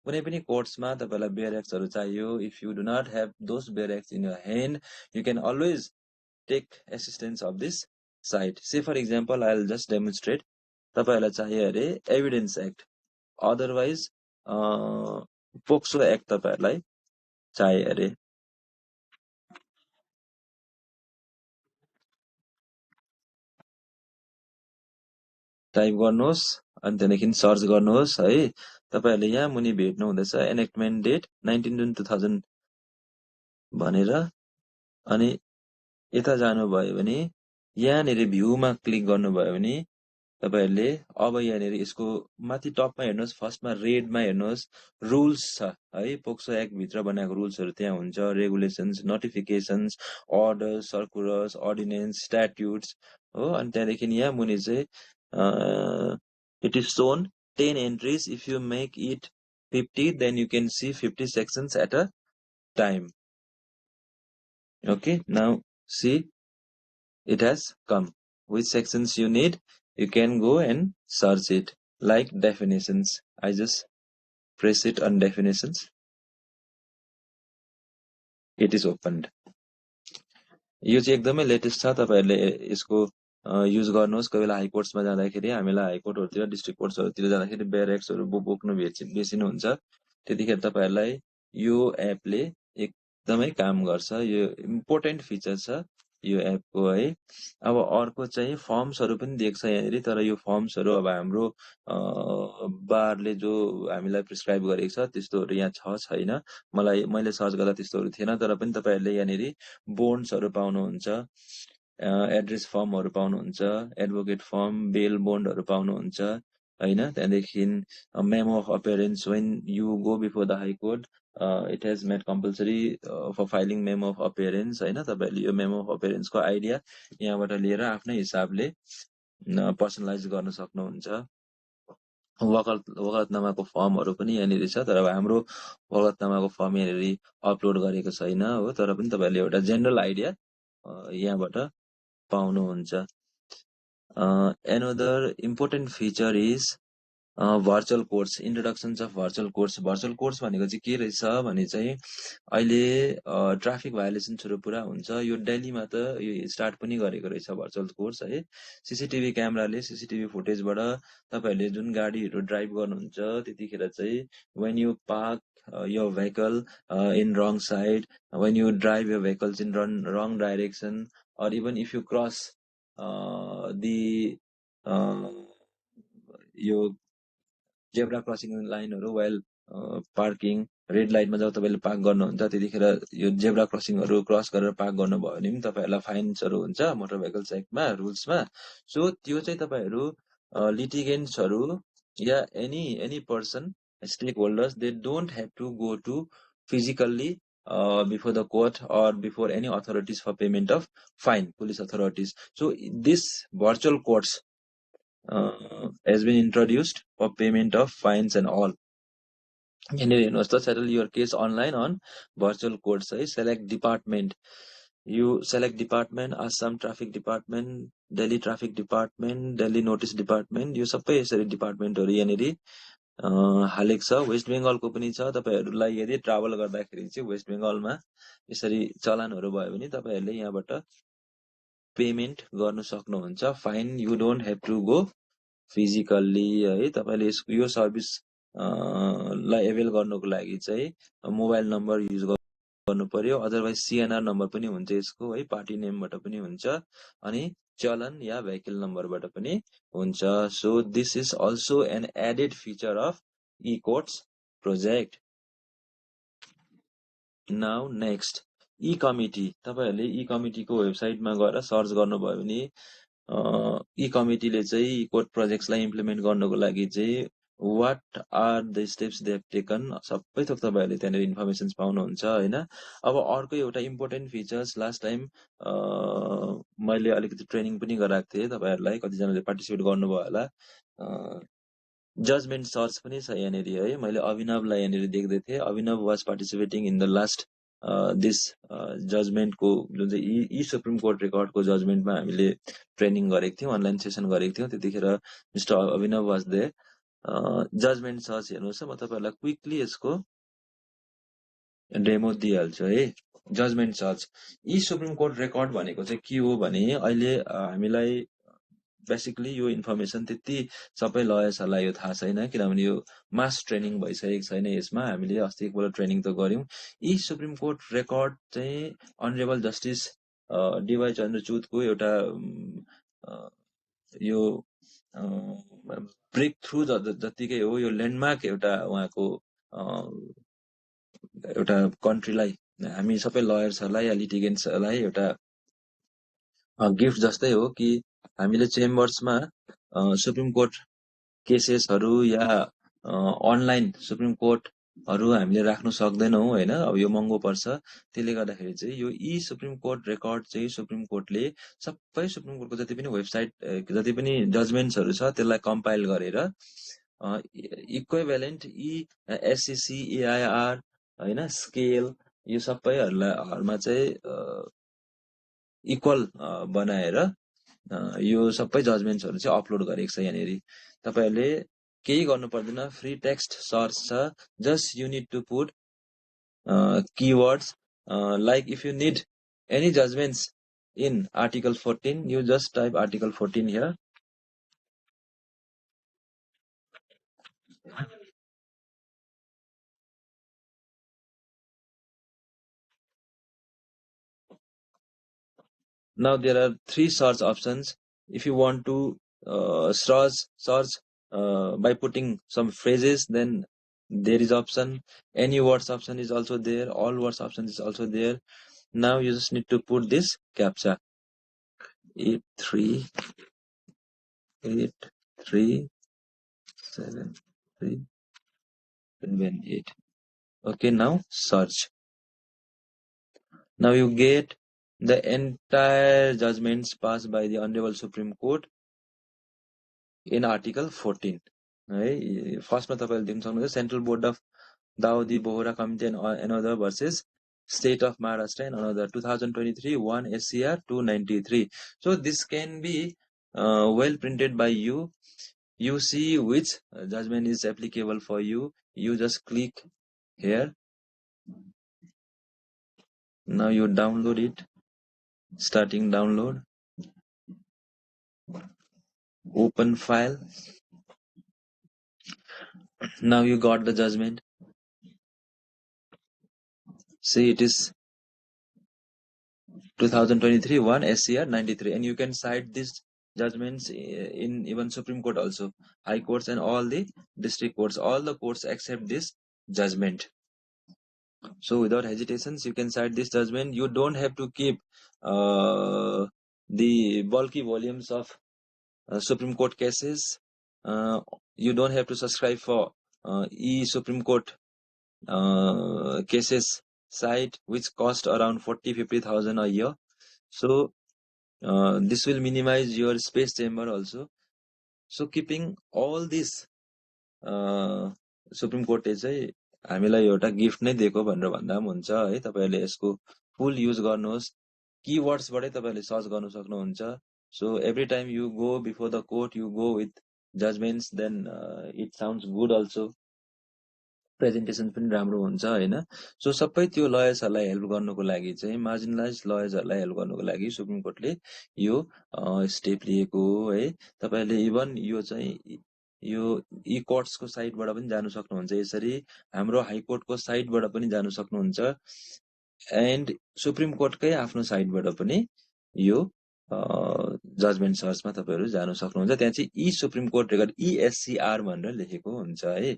कुनै पनि कोर्ट्समा तपाईँलाई बेयर एक्ट्सहरू चाहियो, if you do not have those bare acts in your hand, you can always take assistance of this site. Say for example I will just demonstrate. तपाईँहरूलाई चाहियो अरे evidence act, otherwise POCSO act तपाईँहरूलाई चाहियो अरे। Type गर्नुहोस् अनि त्यहाँदेखि search गर्नुहोस् है। तपाईँहरूले यहाँ मुनि भेट्नु हुँदैछ एनेक्टमेन्ट डेट 19 जुन 2000 भनेर। अनि यता जानुभयो भने यहाँनिर भ्यूमा क्लिक गर्नुभयो भने तपाईँहरूले अब यहाँनिर यसको माथि टपमा हेर्नुहोस्, फर्स्टमा रेडमा हेर्नुहोस्, रुल्स छ है। पोक्सो एक्ट भित्र बनाएको रुल्सहरू त्यहाँ हुन्छ, regulations, notifications, orders, circulars, ordinance, statutes हो। अनि त्यहाँदेखि यहाँ मुनि चाहिँ it is shown 10 entries. If you make it 50, then you can see 50 sections at a time. Okay, now see, it has come. Which sections you need, you can go and search it. Like definitions, I just press it on definitions. It is opened. यो चाहिँ एकदमै latest छ। तपाईँहरूले यसको use गर्नुहोस्। कोही बेला हाइकोर्ट्समा जाँदाखेरि, हामीलाई हाइकोर्टहरूतिर, district कोर्ट्सहरूतिर जाँदाखेरि बेयर एक्ट्सहरू बोक्नु बेसिनुहुन्छ। त्यतिखेर तपाईँहरूलाई यो एपले एकदमै काम गर्छ। यो इम्पोर्टेन्ट फिचर छ यो एपको है। अब अर्को चाहिँ फर्म्सहरू पनि देख्छ यहाँनिर, तर यो फर्म्सहरू अब हाम्रो बारले जो हामीलाई प्रिस्क्राइब गरेको छ त्यस्तोहरू यहाँ छैन। मैले सर्च गर्दा त्यस्तोहरू थिएन। तर पनि तपाईँहरूले यहाँनिर बोन्ड्सहरू पाउनुहुन्छ, एड्रेस फर्महरू पाउनुहुन्छ, एडभोकेट फर्म, बेल बोन्डहरू पाउनुहुन्छ होइन। त्यहाँदेखि memo of appearance, when you go before the high court it has made compulsory for filing memo of appearance होइन। तपाईँहरूले यो मेमो अफ अपियरेन्सको आइडिया यहाँबाट लिएर आफ्नै हिसाबले पर्सनलाइज गर्न सक्नुहुन्छ। वकालतनामाको फर्महरू पनि यहाँनिर छ, तर अब हाम्रो वकालतनामाको फर्म यहाँनिर अपलोड गरेको छैन हो। तर पनि तपाईँहरूले एउटा जेनरल आइडिया यहाँबाट पाउनुहुन्छ। Another important feature is virtual courts, introductions of virtual courts भनेको चाहिँ के रहेछ भने चाहिँ अहिले ट्राफिक भायोलेसन्सहरू पुरा हुन्छ। यो दिल्लीमा त यो स्टार्ट पनि गरेको रहेछ भर्चुअल कोर्स है। सीसीटीभी क्यामेराले सीसीटीभी फुटेजबाट तपाईँहरूले जुन गाडीहरू ड्राइभ गर्नुहुन्छ त्यतिखेर चाहिँ when you park your vehicle in wrong side, when you drive your vehicles in wrong direction, or even if you cross the yo zebra crossing लाइनहरू वाइल पार्किङ, रेड लाइटमा जब तपाईँले park गर्नुहुन्छ त्यतिखेर यो जेब्रा क्रसिङहरू क्रस गरेर park गर्नुभयो भने पनि तपाईँहरूलाई फाइन्सहरू हुन्छ मोटर भेहिकल्स एक्टमा, रुल्समा। सो त्यो चाहिँ तपाईँहरू लिटिगेन्ट्सहरू या any person, stakeholders, they don't have to go to physically before the court or before any authorities for payment of fine, police authorities. So this virtual courts has been introduced for payment of fines and all. यहाँनिर हेर्नुहोस् त, settle your case online on virtual courts है। select department, you select department, Assam traffic department, Delhi traffic department, Delhi notice department, यो सबै यसरी डिपार्टमेन्टहरू यहाँनिर हालेको छ। Waste बेङ्गलको पनि छ। तपाईँहरूलाई यदि ट्राभल गर्दाखेरि चाहिँ वेस्ट बेङ्गलमा यसरी चलानहरू भयो भने तपाईँहरूले यहाँबाट पेमेन्ट गर्न सक्नुहुन्छ। Fine you don't have to go physically है। तपाईँले यो सर्भिस लाई एभेल गर्नुको लागि चाहिँ मोबाइल नम्बर युज गर्नु पर्यो। अदरवाइज सिएनआर नम्बर पनि हुन्छ यसको है, पार्टी नेमबाट पनि हुन्छ अनि चलन या भेहिकल नम्बरबाट पनि हुन्छ। So this is also an added feature of e courts project. Now next e committee. तपाईँहरूले ई कमिटीको वेबसाइटमा गएर सर्च गर्नुभयो भने ई कमिटीले चाहिँ कोर्ट प्रोजेक्ट्सलाई इम्प्लिमेन्ट गर्नको लागि चाहिँ what are the steps they have taken सबै थोक तपाईँहरूले त्यहाँनिर इन्फर्मेसन्स पाउनुहुन्छ होइन। अब अर्को एउटा इम्पोर्टेन्ट फिचर्स, लास्ट टाइम मैले अलिकति ट्रेनिङ पनि गराएको थिएँ तपाईँहरूलाई, कतिजनाले पार्टिसिपेट गर्नुभयो होला। जजमेन्ट सर्च पनि छ यहाँनिर है। मैले अभिनवलाई यहाँनिर देख्दै थिएँ। Abhinav was participating in the last this जजमेन्टको जुन चाहिँ ई सुप्रिम कोर्ट रेकर्डको जजमेन्टमा हामीले ट्रेनिङ गरेको थियौँ, अनलाइन सेसन गरेको थियौँ। त्यतिखेर mister Abhinav was there. Judgment search हेर्नुहोस्, म तपाईँहरूलाई क्विकली यसको डेमो दिइहाल्छु है। Judgment search e supreme court record भनेको चाहिँ के हो भने अहिले हामीलाई बेसिकली यो इन्फर्मेसन त्यति सबै लयर्सहरूलाई यो थाहा छैन, किनभने यो मास ट्रेनिङ भइसकेको छैन यसमा। हामीले अस्ति एकपल्ट ट्रेनिङ त गऱ्यौँ। यी सुप्रिम कोर्ट रेकर्ड चाहिँ अनरेबल जस्टिस डिवाई चन्द्रचूडको एउटा यो ब्रेक थ्रु जतिकै हो, यो ल्यान्डमार्क एउटा उहाँको एउटा कन्ट्रीलाई, हामी सबै लयर्सहरूलाई या लिटिगेन्ट्सहरूलाई एउटा गिफ्ट जस्तै हो कि हामीले चेम्बर्समा सुप्रिम कोर्ट केसेसहरू या अनलाइन सुप्रिम कोर्टहरू हामीले राख्नु सक्दैनौँ होइन। अब यो महँगो पर्छ। त्यसले गर्दाखेरि चाहिँ यो ई सुप्रिम कोर्ट रेकर्ड चाहिँ सुप्रिम कोर्टले सबै सुप्रिम कोर्टको जति पनि वेबसाइट, जति पनि जजमेन्ट्सहरू छ त्यसलाई कम्पाइल गरेर इक्वेभ्यालेन्ट ई एससिसी, एआइआर होइन, स्केल, यो सबैहरूमा चाहिँ इक्वल बनाएर यो सबै जजमेन्ट्सहरू चाहिँ अपलोड गरेको छ यहाँनिर। तपाईँहरूले केही गर्नु पर्दैन, फ्री टेक्स्ट सर्च छ। Just you need to put keywords like if you need any judgments in article 14, you just type article 14 here. Now there are 3 search options. If you want to search by putting some phrases, then there is option. Any words option is also there. All words option is also there. Now you just need to put this captcha 837378. Okay, now search. Now you get the entire judgments passed by the Honorable Supreme Court in Article 14. है, फर्स्टमा तपाईले देख्न सक्नुहुन्छ central board of Dawoodi Bohra committee end another versus State of Maharashtra and another 2023 1 SCR 293. So this can be well printed by you. you see which judgment is applicable for you. You just click here. Now you download it. Starting download. Open file. Now you got the judgment. See, it is 2023 1 SCR 93, and you can cite these judgments in even Supreme Court also, High Courts and all the district courts. All the courts accept this judgment. So without hesitations, you can cite this judgment. You don't have to keep the bulky volumes of Supreme Court cases. You don't have to subscribe for e-Supreme Court cases site, which cost around 40,000-50,000 a year. So this will minimize your space chamber also. So keeping all this supreme कोर्टले चाहिँ हामीलाई एउटा gift नै दिएको भनेर भन्दा पनि हुन्छ है। तपाईहरुले यसको फुल युज गर्नुहोस्। कीवर्ड्सबाटै तपाईहरुले सर्च गर्न सक्नुहुन्छ। So every time you go before the court, you go with judgments, then it sounds good also. Presentation पनि राम्रो हुन्छ हैन। सो सबै त्यो लयर्सहरुलाई हेल्प गर्नको लागि चाहिँ, मार्जिनलाइज लयर्सहरुलाई हेल्प गर्नको लागि सुप्रिम कोर्टले यो स्टेप लिएको हो है। तपाईहरुले इभन यो चाहिँ यो ई कोर्ट्सको साइटबाट पनि जानु सक्नुहुन्छ। यसरी हाम्रो हाई कोर्टको साइटबाट पनि जानु सक्नुहुन्छ, एन्ड सुप्रिम कोर्टकै आफ्नो साइटबाट पनि यो जजमेन्ट सर्चमा तपाईहरु जानु सक्नुहुन्छ। त्यहाँ चाहिँ e supreme court record ESCR भनेर लेखेको हुन्छ है।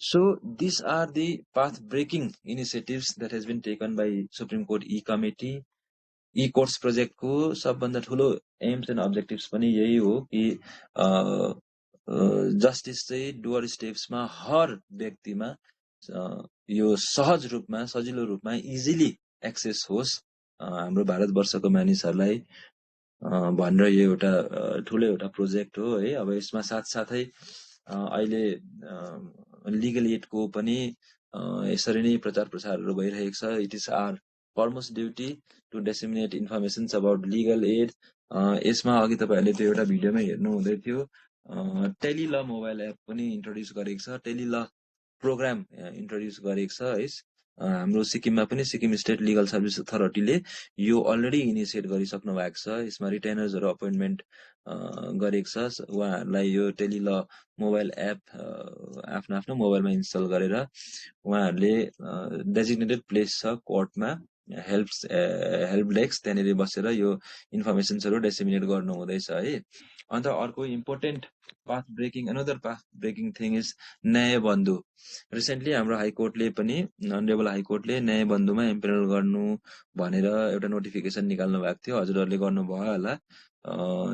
So these are the path-breaking initiatives that has been taken by Supreme Court E-Committee। E-Courts project को सबभन्दा ठुलो एम्स एन्ड अब्जेक्टिभ्स पनि यही हो कि जस्टिस चाहिँ डुअर स्टेप्समा हर व्यक्तिमा यो सहज रूपमा, सजिलो रूपमा इजिली एक्सेस होस् हाम्रो भारतवर्षको मानिसहरुलाई भनेर यो एउटा ठुलो एउटा प्रोजेक्ट हो है। अब यसमा साथसाथै अहिले लिगल एडको पनि यसरी नै प्रचार प्रसारहरु भइरहेको छ। It is our foremost duty to disseminate informations about legal aid. यसमा अघि तपाईहरुले त्यो एउटा भिडियोमा हेर्नु हुँदै थियो, टेली ल मोबाइल एप पनि इन्ट्रोड्युस गरेको छ, टेली ल प्रोग्राम इन्ट्रोड्युस गरेको छ है। हाम्रो सिक्किममा पनि सिक्किम स्टेट लिगल सर्भिस अथोरिटीले यो अलरेडी इनिसिएट गरिसक्नु भएको छ। यसमा रिटेनर्सहरु अपॉइन्टमेन्ट गरेको छ। उहाँहरुलाई यो टेली ल मोबाइल एप आफ्नो आफ्नो मोबाइलमा इन्स्टल गरेर उहाँहरुले डेजिग्नेटेड प्लेस छ कोर्टमा हेल्प डेस्क, त्यहाँनेरि बसेर यो इन्फर्मेसन्सहरु डिसेमिनेट गर्नु हुँदैछ है। अन्त अर्को important another path breaking thing is न्याय बन्धु। रिसेन्टली हाम्रो हाई कोर्टले पनि, अनरेबल हाई कोर्टले न्याय बन्धुमा इम्पेनल गर्नु भनेर एउटा नोटिफिकेसन निकाल्नु भएको थियो। हजुरहरुले गर्नुभयो होला।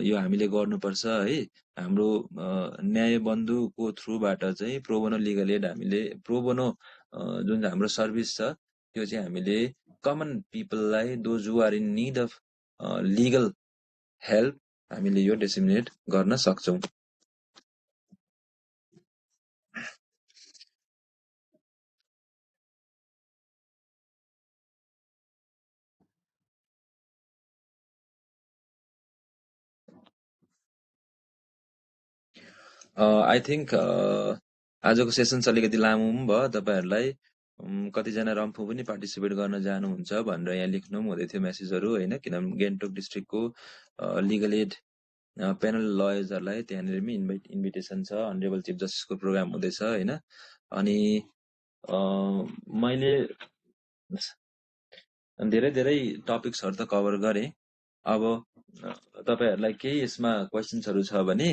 यो हामीले गर्नुपर्छ है। हाम्रो न्याय बन्धुको थ्रुबाट चाहिँ प्रोबोनो लिगल एड हामीले प्रोबोनो जुन हाम्रो सर्भिस छ त्यो चाहिँ हामीले कमन पिपललाई, those who are in need of legal help, हामीले यो डिसेमिनेट गर्न सक्छौं। आई थिंक आजको सेसन अलिकति लामो पनि भयो। तपाईहरुलाई कतिजना रम्फू पनि पार्टिसिपेट गर्न जानुहुन्छ भनेर यहाँ लेख्नु पनि हुँदै थियो मेसेजहरु हैन। किनभने गेन्टोक डिस्ट्रिक्टको लिगल एड पेनल लयर्सहरुलाई त्यहाँनेर पनि इन्भिटेसन छ। अनरेबल चिफ जस्टिसको प्रोग्राम हुँदैछ हैन। अनि मैले धेरै धेरै टपिक्सहरु त कभर गरे। अब तपाईहरुलाई केही यसमा क्वेशन्सहरु छ भने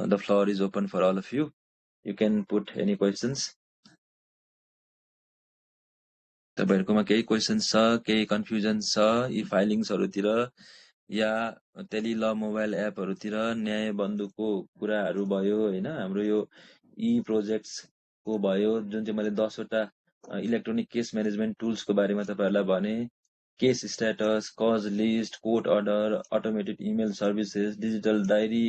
the floor is open for all of you. You can put any questions. तपाईहरुकोमा केही क्वेशन्स छ, केही कन्फ्युजन छ यी फाइलिङ्सहरुतिर या टेली ल मोबाइल एपहरुतिर, न्याय बन्धुको कुराहरु भयो हैन, हाम्रो यो ई प्रोजेक्ट्स को भयो, जुन चाहिँ मैले 10 वटा इलेक्ट्रोनिक केस म्यानेजमेन्ट टुल्सको बारेमा तपाईहरुलाई भने। Case status, cause list, court order, automated email services, digital diary,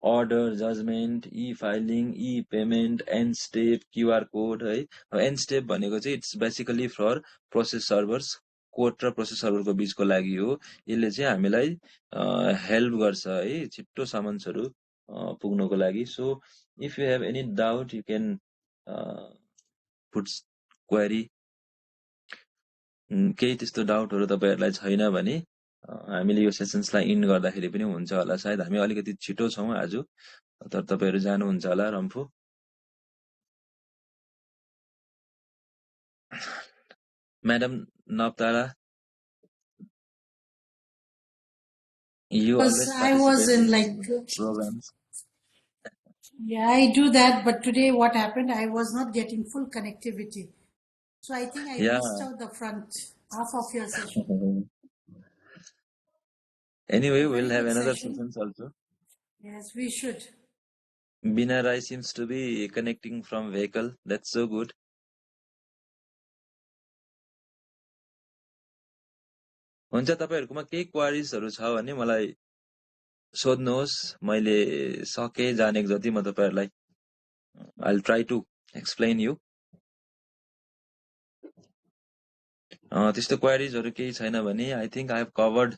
order, judgement, e filing, e payment, N step, QR code है। एन्ड स्टेप भनेको चाहिँ it's basically for process servers, court र process सर्भरको बीचको लागि हो। यसले चाहिँ हामीलाई हेल्प गर्छ है छिट्टो समन्सहरु पुग्नको लागि. सो if you have any doubt you can put query. केही त्यस्तो डाउटहरू तपाईँहरूलाई छैन भने हामीले यो सेसन्सलाई इन्ड गर्दाखेरि पनि हुन्छ होला. सायद हामी अलिकति छिटो छौँ आज, तर तपाईँहरू जानुहुन्छ होला रम्फू. म्याडम नप्तारा, you always I was participate in in like, programs. yeah, I do that, but today what happened, I was not getting full connectivity. So I think I Yeah. missed out the front half of your session. Anyway, A very we'll have good another session. sessions also. Yes, we should. Bina Rai seems to be connecting from vehicle. That's so good. हुन्छ, तपाईहरुकोमा केही क्वेरीजहरु छ भने मलाई सोध्नुहोस्. मैले सके जानेको जति म तपाईहरुलाई I'll try to explain you. त्यस्तो क्वेरीजहरु केही छैन भने I think I have covered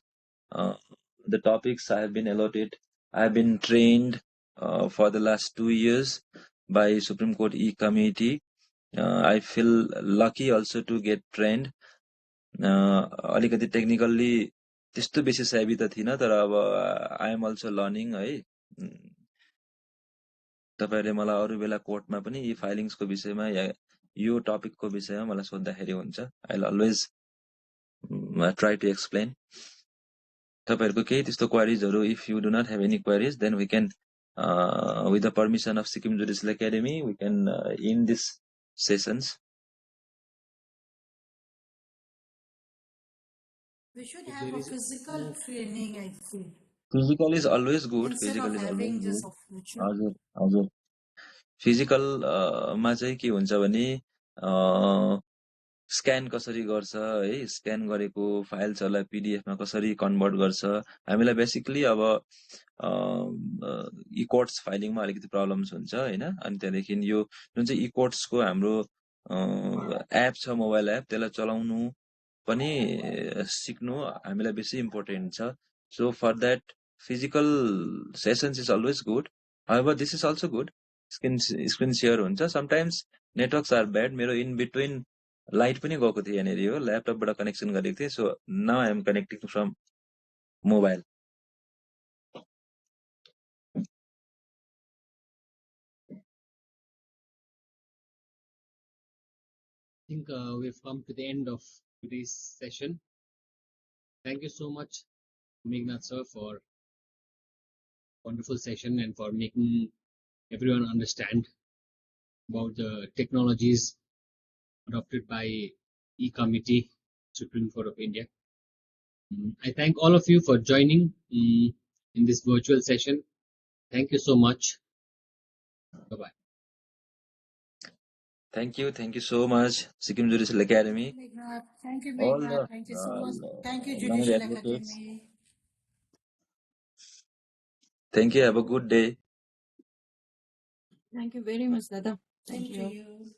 the topics I have been allotted. I have been trained for the last 2 years by Supreme Court E-Committee. I feel lucky also to get trained. अलिकति technically त्यस्तो बेसी सेभी त thin, तर अब I am also learning है. तपाईहरुले मलाई अरु बेला कोर्टमा पनि यी फाइलिङ्सको विषयमा या यो टपिकको विषयमा मलाई सोध्दाखेरि हुन्छ. I'll always try to explain. तपाईहरुको केही त्यस्तो क्वेरीजहरु, if you do not have any queries, then we can with the permission of Sikkim Judicial Academy we can end this sessions. We should have a physical training, I feel. Physical is always good. Instead Physical of is always having good. just of virtual. हजुर हजुर. Physical मा चाहिँ के हुन्छ भने scan कसरी गर्छ है, स्क्यान गरेको फाइल्सहरुलाई पीडीएफ मा कसरी कन्भर्ट गर्छ. हामीलाई बेसिकली अब ई कोर्ट्स फाइलिङमा अलिकति प्रब्लम्स हुन्छ हैन. अनि त्यसदेखि यो जुन चाहिँ ई कोर्ट्स को हाम्रो एप छ, मोबाइल एप, त्यसलाई चलाउनु पनि सिक्नु हामीलाई बेसी इम्पोर्टेन्ट छ. So for that, physical sessions is always good. However, this is also good. Screen share हुन्छ. Sometimes networks are bad. मेरो in between light पनि गएको थियो यहाँनेरि हो, ल्यापटपबाट कनेक्सन गरेको थिएँ. So now I am connecting from mobile. I think we've come to the end of today's session. Thank you so much, Meghnath sir, for wonderful session and for making everyone understand about the technologies adopted by E-Committee, Supreme Court of India. I thank all of you for joining in this virtual session. Thank you so much. Bye-bye. Thank you so much, Sikkim Judicial Academy. Thank you, All Meghnath. Thank you so much. Thank you, learned Judicial advocates. Academy. Thank you. Have a good day. Thank you very much, Dada. Thank you.